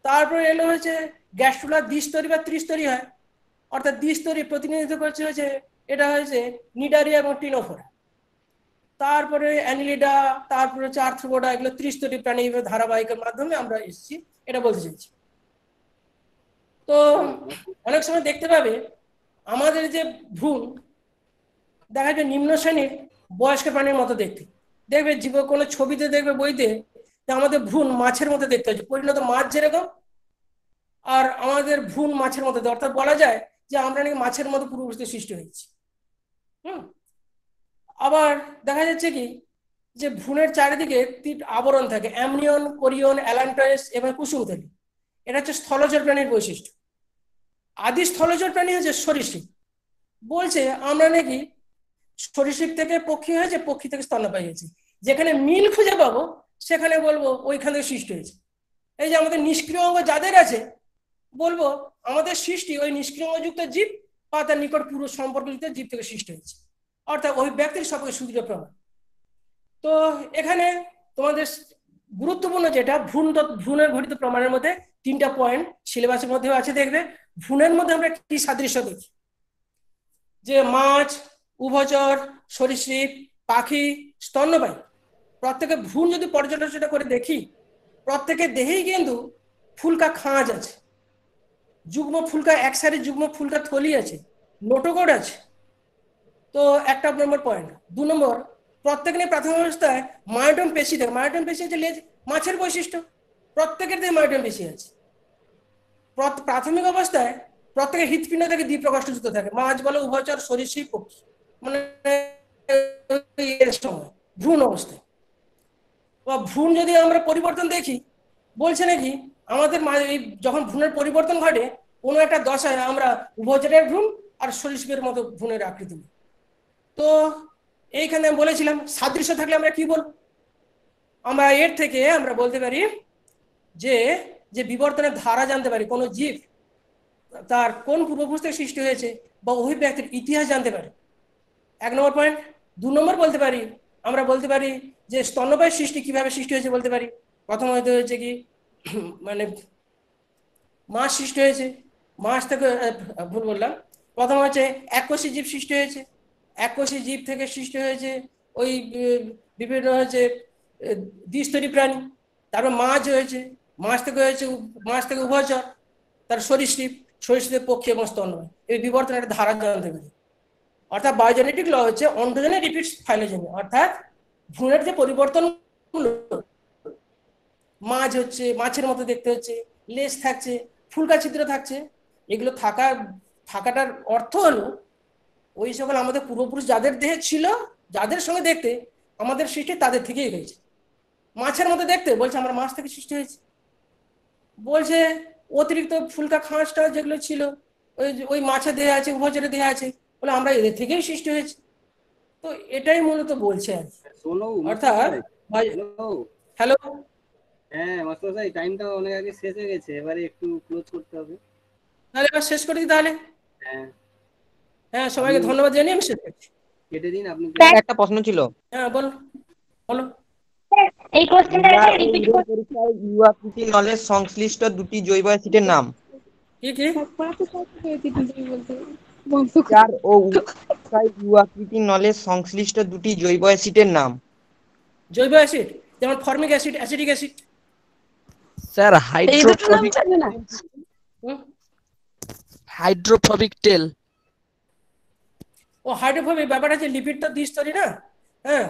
তারপরে এলো হচ্ছে গ্যাস্ট্রুলা, দ্বিস্তরী বা ত্রিস্তরী হয়, অর্থাৎ দ্বিস্তরী প্রতিনিধিত্ব করছে হচ্ছে এটা হয়েছে নিডারিয়া এবং টিনোফোরা। তারপরে অ্যানিলিডা, তারপরে হচ্ছে আর্থ্রোপোডা, এগুলো ত্রিস্তরী প্রাণী ধারাবাহিকের মাধ্যমে আমরা এসেছি, এটা বলতে চাইছি। তো অনেক সময় দেখতে পাবে আমাদের যে ভ্রূণ দেখা যায় নিম্ন শ্রেণীর বয়স্ক প্রাণীর মতো দেখতে, দেখবে কোনো ছবিতে দেখবে, বইতে, আমাদের ভ্রূণ মাছের মতো দেখতে হচ্ছে, পরিণত মাছ যেরকম, আর আমাদের ভ্রূণ মাছের মতো, অর্থাৎ বলা যায় যে আমরা নাকি মাছের মতো পূর্বপুরুষ থেকে সৃষ্টি হয়েছি। আবার দেখা যাচ্ছে কি যে ভ্রূণের চারিদিকে আবরণ থাকে, অ্যামনিয়ন, কোরিয়ন, অ্যালান্টয়েস এবং কুসুমথলি। এটা হচ্ছে স্থলজর প্রাণীর বৈশিষ্ট্য। আদি স্থলজর প্রাণী হচ্ছে সরীসৃপ। বলছে আমরা নাকি সরীসৃপ থেকে পক্ষী হয়েছে, পক্ষী থেকে স্তন্যপায়ী হয়েছে। যেখানে মিল খুঁজে পাবো সেখানে বলবো ওইখান থেকে সৃষ্টি হয়েছে। এই যে আমাদের নিষ্ক্রিয় অঙ্গ যাদের আছে, বলবো আমাদের সৃষ্টি ওই নিষ্ক্রিয় অঙ্গযুক্ত জীব বা তার নিকট পুরুষ সম্পর্কযুক্ত জীব থেকে সৃষ্টি হয়েছে, অর্থাৎ ওই ব্যক্তির সবচেয়ে সুদৃঢ় প্রমাণ। তো এখানে তোমাদের গুরুত্বপূর্ণ যেটা ভ্রূণের ঘটিত প্রমাণের মধ্যে 3টা পয়েন্ট সিলেবাসের মধ্যেও আছে, দেখবে ভ্রূণের মধ্যে আমরা কি সাদৃশ্য দেখি, যে মাছ, উভচর, সরীসৃপ, পাখি, স্তন্যপায়ী, প্রত্যেকের ভ্রূণ যদি পর্যালোচনা করে দেখি, প্রত্যেকের দেহেই কিন্তু ফুলকা খাঁজ আছে, যুগ্ম ফুলকা, এক সারি যুগ্ম ফুলকা থলি আছে, নোটোকোড আছে। তো 1 নম্বর পয়েন্ট। 2 নম্বর, প্রত্যেক নিয়ে প্রাথমিক অবস্থায় মায়োটম পেশি থাকে। মায়োটম পেশি হচ্ছে লেজ, মাছের বৈশিষ্ট্য, প্রত্যেকের দেহে মায়োটম পেশি আছে। প্রাথমিক অবস্থায় প্রত্যেকের হৃৎপিণ্ড থেকে দ্বিপ্রকাষ্টযুক্ত থাকে, মাছ বলে, উভচর, সরীসৃপ, পক্ষী, মানে ভ্রূণ অবস্থায়। বা ভ্রূণ যদি আমরা পরিবর্তন দেখি, বলছে নাকি আমাদের এই যখন ভ্রূণের পরিবর্তন ঘটে কোনো একটা দশায় আমরা উভচরের ভ্রূণ আর সরীসৃপের মতো ভ্রূণের আকৃতি নিই। তো এইখানে আমি বলেছিলাম সাদৃশ্য থাকলে আমরা কি বলবো, আমরা এর থেকে আমরা বলতে পারি যে যে বিবর্তনের ধারা জানতে পারি, কোনো জীব তার কোন পূর্বপুরুষ থেকে সৃষ্টি হয়েছে বা ওই ব্যক্তির ইতিহাস জানতে পারি, 1 নম্বর পয়েন্ট। 2 নম্বর বলতে পারি, আমরা বলতে পারি যে স্তন্যপায়ী সৃষ্টি কিভাবে সৃষ্টি হয়েছে বলতে পারি। প্রথম হয়তো হয়েছে কি মানে মাছ সৃষ্টি হয়েছে, মাছ থেকে ভুল বললাম, প্রথম হচ্ছে এককোষী জীব সৃষ্টি হয়েছে, এককোষী জীব থেকে সৃষ্টি হয়েছে ওই বিভিন্ন হচ্ছে দ্বিস্তরী প্রাণী, তারপর মাছ হয়েছে, মাছ থেকে উভয়চর, তার সরীসৃপ, সরীসৃপের পক্ষী এবং স্তন্যপায়ী। এই বিবর্তনের একটা ধারা জানতে পারি। অর্থাৎ বায়োজেনেটিক ল হচ্ছে অন্টোজেনে রিপিটস ফাইলোজেনে, অর্থাৎ ভ্রূণের যে পরিবর্তন, মাছ হচ্ছে, মাছের মতো দেখতে হচ্ছে, লেজ থাকছে, ফুলকা ছিদ্র থাকছে, এগুলো থাকাটার অর্থ হলো ওই সকল আমাদের পূর্বপুরুষ যাদের দেহে ছিল, যাদের সঙ্গে দেখতে আমাদের সৃষ্টি তাদের থেকেই হয়েছে। মাছের মতো দেখতে বলছে আমরা মাছ থেকে সৃষ্টি হয়েছে, বলছে অতিরিক্ত ফুলকা খাঁজটা যেগুলো ছিল ওই মাছের দেহে আছে, উভচরের দেহে আছে, বলে আমরা এদের থেকেই সৃষ্টি হয়েছে। তো এটাই মূলত বলছে আর কি। অর্থাৎ হ্যালো, হ্যাঁ মাস্টারমশাই, টাইমটা অনেক আগে শেষ হয়ে গেছে, এবারে একটু ক্লোজ করতে হবে। তাহলে এবার শেষ করে দিই তাহলে। হ্যাঁ হ্যাঁ, সবাইকে ধন্যবাদ জানিয়ে আমি শেষ করছি। কেটে দিন আপনি। একটা প্রশ্ন ছিল। হ্যাঁ বলো বলো। এই কোশ্চেনটা রিপিট করুন। পরীক্ষায় ইউ আকৃতি নলের সংশ্লিষ্ট দুটি জৈব অ্যাসিডের নাম। কি কি? চার ও ইউ আকৃতি নলের সংশ্লিষ্ট দুটি জৈব অ্যাসিডের নাম। জৈব অ্যাসিড যেমন formic acid, acetic acid. Sir hydrophobic tail. ও হাইড্রোফোবিক ব্যাপারটা হচ্ছে লিপিড তো দ্বিস্তরী না, হ্যাঁ,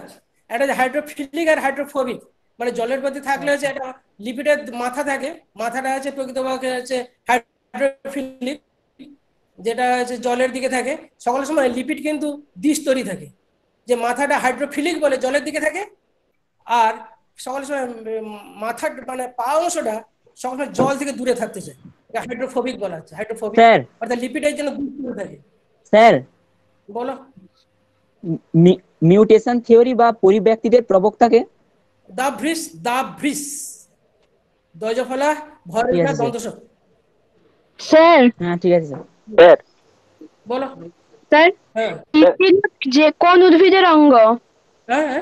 এটা যে হাইড্রোফিলিক আর হাইড্রোফোবিক, মানে জলের প্রতি থাকলে হচ্ছে একটা লিপিডের মাথা থাকে, মাথাটা হচ্ছে প্রকৃতপক্ষে হচ্ছে হাইড্রোফিলিক, যেটা হচ্ছে জলের দিকে থাকে। সকল সময় লিপিড কিন্তু দ্বিস্তরী থাকে, যে মাথাটা হাইড্রোফিলিক বলে জলের দিকে থাকে, আর সকল সময় মাথার মানে পা অংশটা সকল সময় জল থেকে দূরে থাকতে চায়, হাইড্রোফোবিক বলা হচ্ছে। হাইড্রোফোবিক অর্থাৎ লিপিডের জন্য দ্বিস্তরী থাকে। স্যার বলো। মিউটেশন থিওরি বা পরিব্যক্তিদের প্রবক্তাকে? দা ভ্রিস দয়জফলা ভয়রেখা দন্তস। স্যার হ্যাঁ ঠিক আছে স্যার। বলো। স্যার হ্যাঁ যে কোন উদ্ভিদের অঙ্গ? হ্যাঁ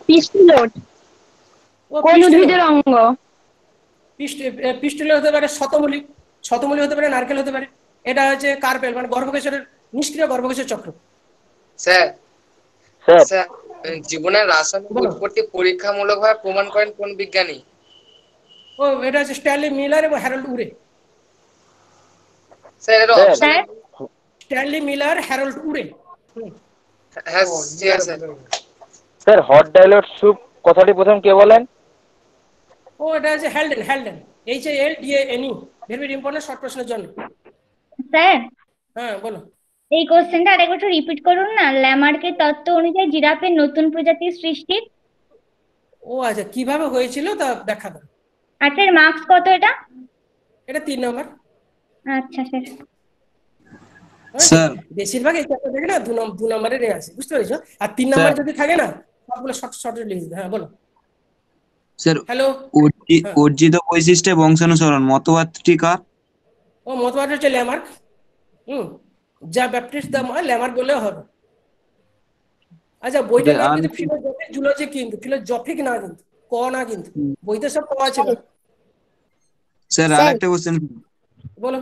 পিস্টিলোট কোন উদ্ভিদের অঙ্গ? পিস্টুলে হতে পারে শতমূলী, শতমূলী হতে পারে নারকেল হতে পারে। এটা হচ্ছে কার্পেল মানে গর্ভকেশরের নিষ্ক্রিয় গর্ভকেশর চক্র। স্যার স্যার স্যার জীবনের রাসায়নিক উৎপত্তি পরীক্ষামূলকভাবে প্রমাণ করেন কোন বিজ্ঞানী? ও এটা হচ্ছে স্ট্যানলি মিলার এবং হ্যারল্ড উরে। স্যার এর option? Stanley Miller, Harold Urey. হ্যাঁ ji sir. Sir hot dilute soup কথাটি প্রথম কে বলেন? ও এটা হচ্ছে Haldane, HALDANE, very important short প্রশ্নের জন্য। স্যার হ্যাঁ বলো। এই কোশ্চেনটা আরেকবার একটু রিপিট করুন না। ল্যামার্কের তত্ত্ব অনুযায়ী জিরাফের নতুন প্রজাতির সৃষ্টি? ও আচ্ছা, কিভাবে হয়েছিল তা ব্যাখ্যা করো। আচ্ছা এর মার্কস কত এটা? এটা 3 নম্বর। আচ্ছা স্যার। স্যার বেশিরভাগ এই চ্যাপ্টার থেকে না 2 নম্বরের আছে, বুঝতে পেরেছো? আর 3 নম্বর যদি থাকে না সবগুলো শর্ট লিখে দিতে। হ্যাঁ বলো। স্যার হ্যালো, অর্জিত বৈশিষ্ট্যে বংশানুসরণ মতবাদটি কার? ও মতবাদ হচ্ছে ল্যামার্ক। যা ব্যাপটিস্ট দা ল্যামার্ক বললেও হবে। আচ্ছা বইটার নাম কিন্তু ফিলোজফিক জুলজি, কিন্তু ফিলোজফিক না, কিন্তু ক না, কিন্তু বইতে সব ক আছে। স্যার আরেকটা কোশ্চেন। বলো।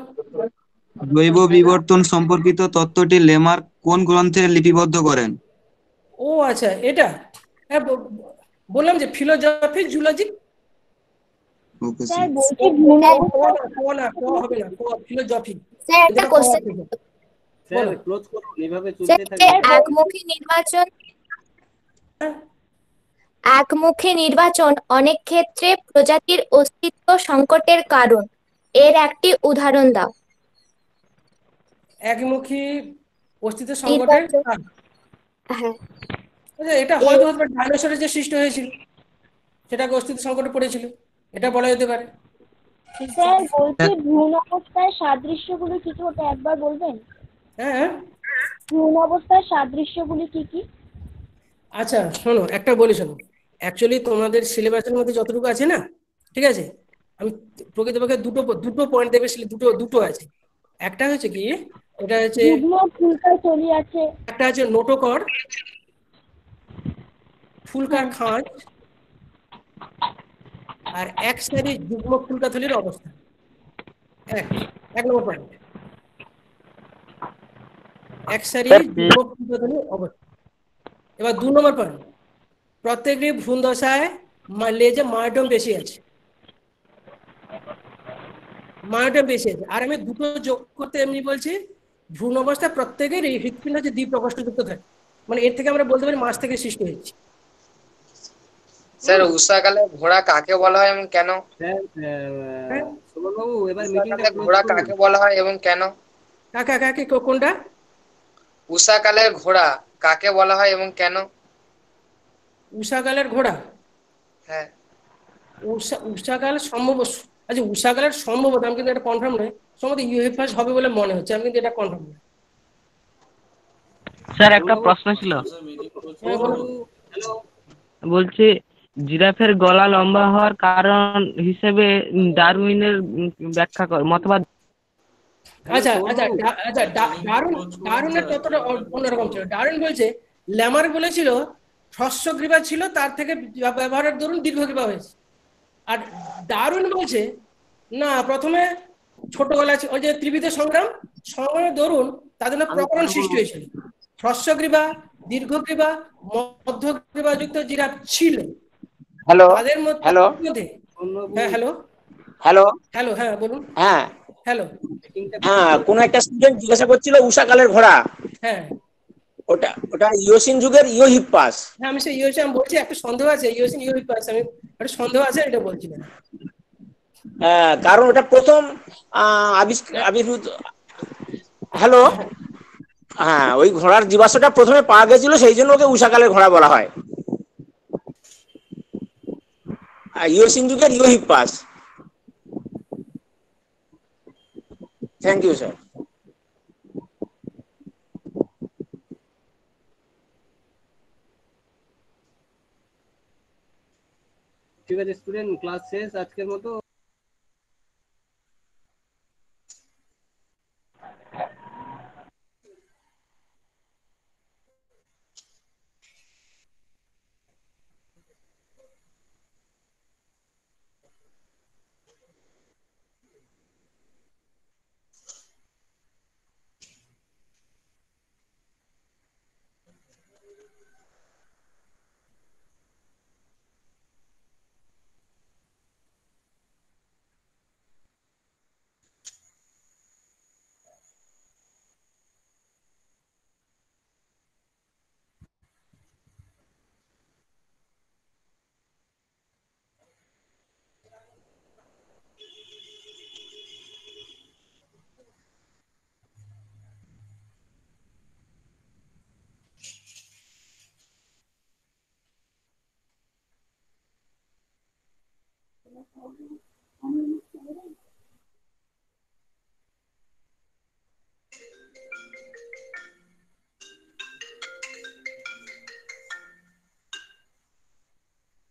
জৈব বিবর্তন সম্পর্কিত তত্ত্বটি ল্যামার্ক কোন গ্রন্থে লিপিবদ্ধ করেন? ও আচ্ছা, এটা হ্যাঁ বললাম যে ফিলোজফিক জুলজি। Okay sir sir. হবে না, ফিলোজফি। স্যার একটা কোশ্চেন। স্যার ক্লোজ করুন, এভাবে চলতে থাকবে। একমুখী নির্বাচন অনেক ক্ষেত্রে প্রজাতির অস্তিত্ব সংকটের কারণ। এর একটি উদাহরণ দাও। একমুখী অস্তিত্ব সংকটের কারণ? হ্যাঁ এটা হয়তো ডাইনোসরের যে সৃষ্টি হয়েছিল সেটাকে অস্তিত্ব সংকটে পড়েছিল, এটা বলা যেতে পারে। স্যার বলছি ভ্রূণ অবস্থায় সাদৃশ্যগুলি কি কি, ওটা একবার বলবেন? হ্যাঁ ভ্রূণ অবস্থায় সাদৃশ্যগুলি কি কি? আচ্ছা শোনো, একটা বলি শোনো, অ্যাকচুয়ালি তোমাদের সিলেবাসের মধ্যে যতটুকু আছে না, ঠিক আছে, আমি প্রকৃতপক্ষে দুটো দুটো পয়েন্ট দেবে, দুটো দুটো আছে। একটা হচ্ছে কি, এটা হচ্ছে যুগ্ম ফুলকায় চলি আছে। একটা হচ্ছে নোটকর, ফুলকার খাঁজ, আর এক সারি যুগ্ম ফুলকাথলির অবস্থা। এক এক নম্বর পয়েন্ট, এক সারি যুগ্ম ফুলকাথলির অবস্থা। এবার 2 নম্বর পয়েন্ট, প্রত্যেকটি ভ্রূণ দশায় লেজে মায়োটম বেশি আছে, মায়োটম বেশি আছে। আর আমি দুটো যোগ করতে এমনি বলছি, ভ্রূণ অবস্থা প্রত্যেকের এই হৃৎপিণ্ড হচ্ছে দ্বিপ্রকোষ্ঠযুক্ত থাকে, মানে এর থেকে আমরা বলতে পারি মাছ থেকে সৃষ্টি হয়েছে। স্যার উষাকালে ঘোড়া কাকে বলা হয় এবং কেন? স্যার সুমনবাবু এবার মিটিংটা উষাকালে ক্লোজ ঘোড়া করুন। কাকে বলা হয় এবং কেন? কাকা কাকে কোনটা? উষাকালের ঘোড়া কাকে বলা হয় এবং কেন? উষাকালের ঘোড়া? হ্যাঁ উষাকাল সম্ভব, আচ্ছা উষাকালের সম্ভবত, আমি কিন্তু এটা কনফার্ম নয়, সম্ভবত ইউএফএস হবে বলে মনে হচ্ছে, আমি কিন্তু এটা কনফার্ম নয়। স্যার একটা প্রশ্ন ছিল, হ্যাঁ বলুন। বলছি জিরাফের গলা লম্বা হওয়ার কারণ হিসেবে ডারউইনের ব্যাখ্যা কর মতবাদ। আচ্ছা আচ্ছা আচ্ছা ডারউইনের তত্ত্বটা অন্যরকম ছিল। ডারউইন বলছে ল্যামার বলেছিল হ্রস্বগ্রীবা ছিল, তার থেকে ব্যবহারের দরুন দীর্ঘগ্রীবা হয়েছে। আর ডারউইন বলছে না, প্রথমে ছোট গলা ছিল, ওই যে ত্রিবিধের সংগ্রামের দরুন তাদের জন্য প্রকরণ সৃষ্টি হয়েছিল। হ্রস্বগ্রীবা, দীর্ঘগ্রীবা, মধ্যগ্রীবাযুক্ত জিরাফ ছিল। হ্যালো তাদের হ্যালো মধ্যে হ্যাঁ হ্যালো হ্যালো হ্যালো হ্যাঁ বলুন। হ্যাঁ হ্যালো হ্যাঁ, কোন একটা স্টুডেন্ট জিজ্ঞাসা করছিল উষাকালের ঘোড়া, হ্যাঁ ওটা ওটা ইওসিন যুগের ইওহিপ্পাস। হ্যাঁ আমি সেই ইউএসএ আমি বলছি, একটু সন্দেহ আছে ইউএসএ ইউহিপ্পাস, আমি একটু সন্দেহ আছে, এটা বলছি না। কারণ ওটা প্রথম আবির্ভূত। হ্যালো, হ্যাঁ ওই ঘোড়ার জীবাশ্মটা প্রথমে পাওয়া গেছিল, সেই জন্য ওকে উষাকালের ঘোড়া বলা হয়, ইওসিন যুগের ইওহিপ্পাস। Thank you sir. ঠিক আছে স্টুডেন্ট, ক্লাস শেষ আজকের মতো।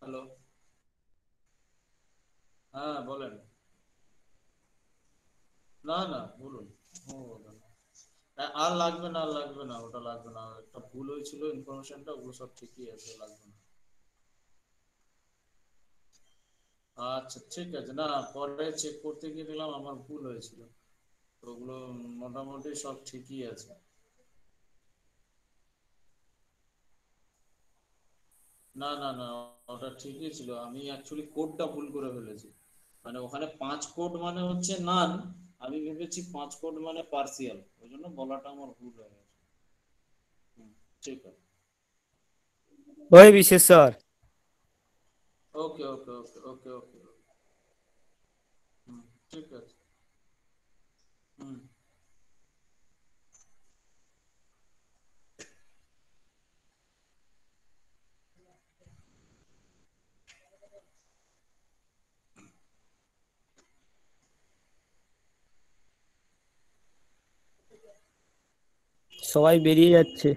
হ্যালো, হ্যাঁ বলেন। না না বলুন। আর লাগবে না, আর লাগবে না, ওটা লাগবে না, একটা ভুল হয়েছিল ইনফরমেশনটা, ওগুলো সব ঠিকই আছে, লাগবে না। আচ্ছা ঠিক আছে, না পরে চেক করতে গিয়ে দেখলাম আমার ভুল হয়েছিল, তো ওগুলো মোটামুটি সব ঠিকই আছে। না না না, ওটা ঠিকই ছিল, আমি অ্যাকচুয়ালি কোডটা ভুল করে ফেলেছি, মানে ওখানে 5 কোড মানে হচ্ছে নান, আমি ভেবেছি 5 কোড মানে পার্সিয়াল, ওই জন্য বলাটা আমার ভুল হয়ে গেছে। ঠিক আছে, ওই বিশেষ স্যার। ওকে ওকে ওকে ওকে ওকে, ঠিক আছে। হুম। সবাই বেরিয়ে যাচ্ছে।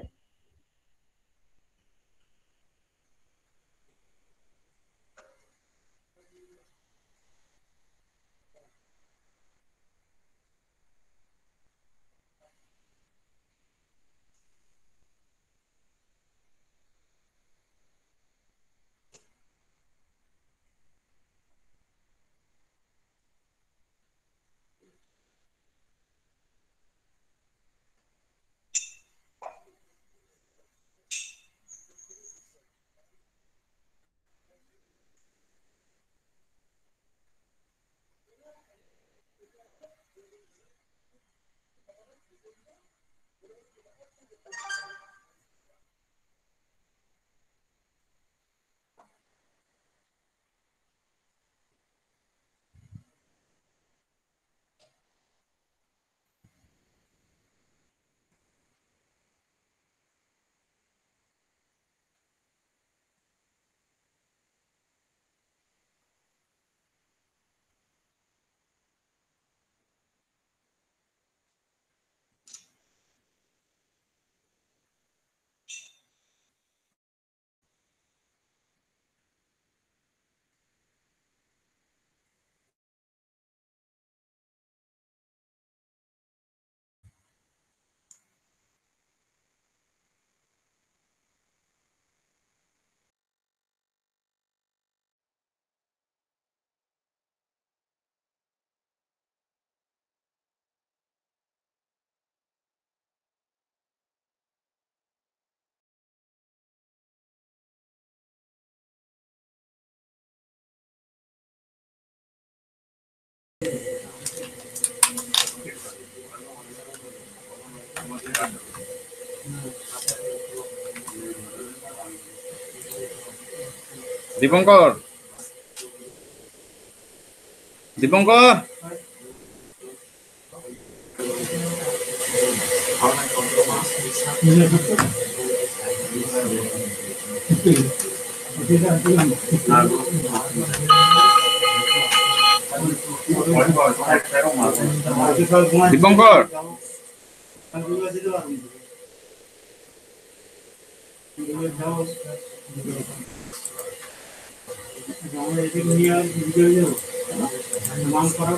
দীপঙ্কর, দীপঙ্কর, দীপঙ্কর, আমরা এদিকে নিয়ে ভিডিও যাবো, নাম করা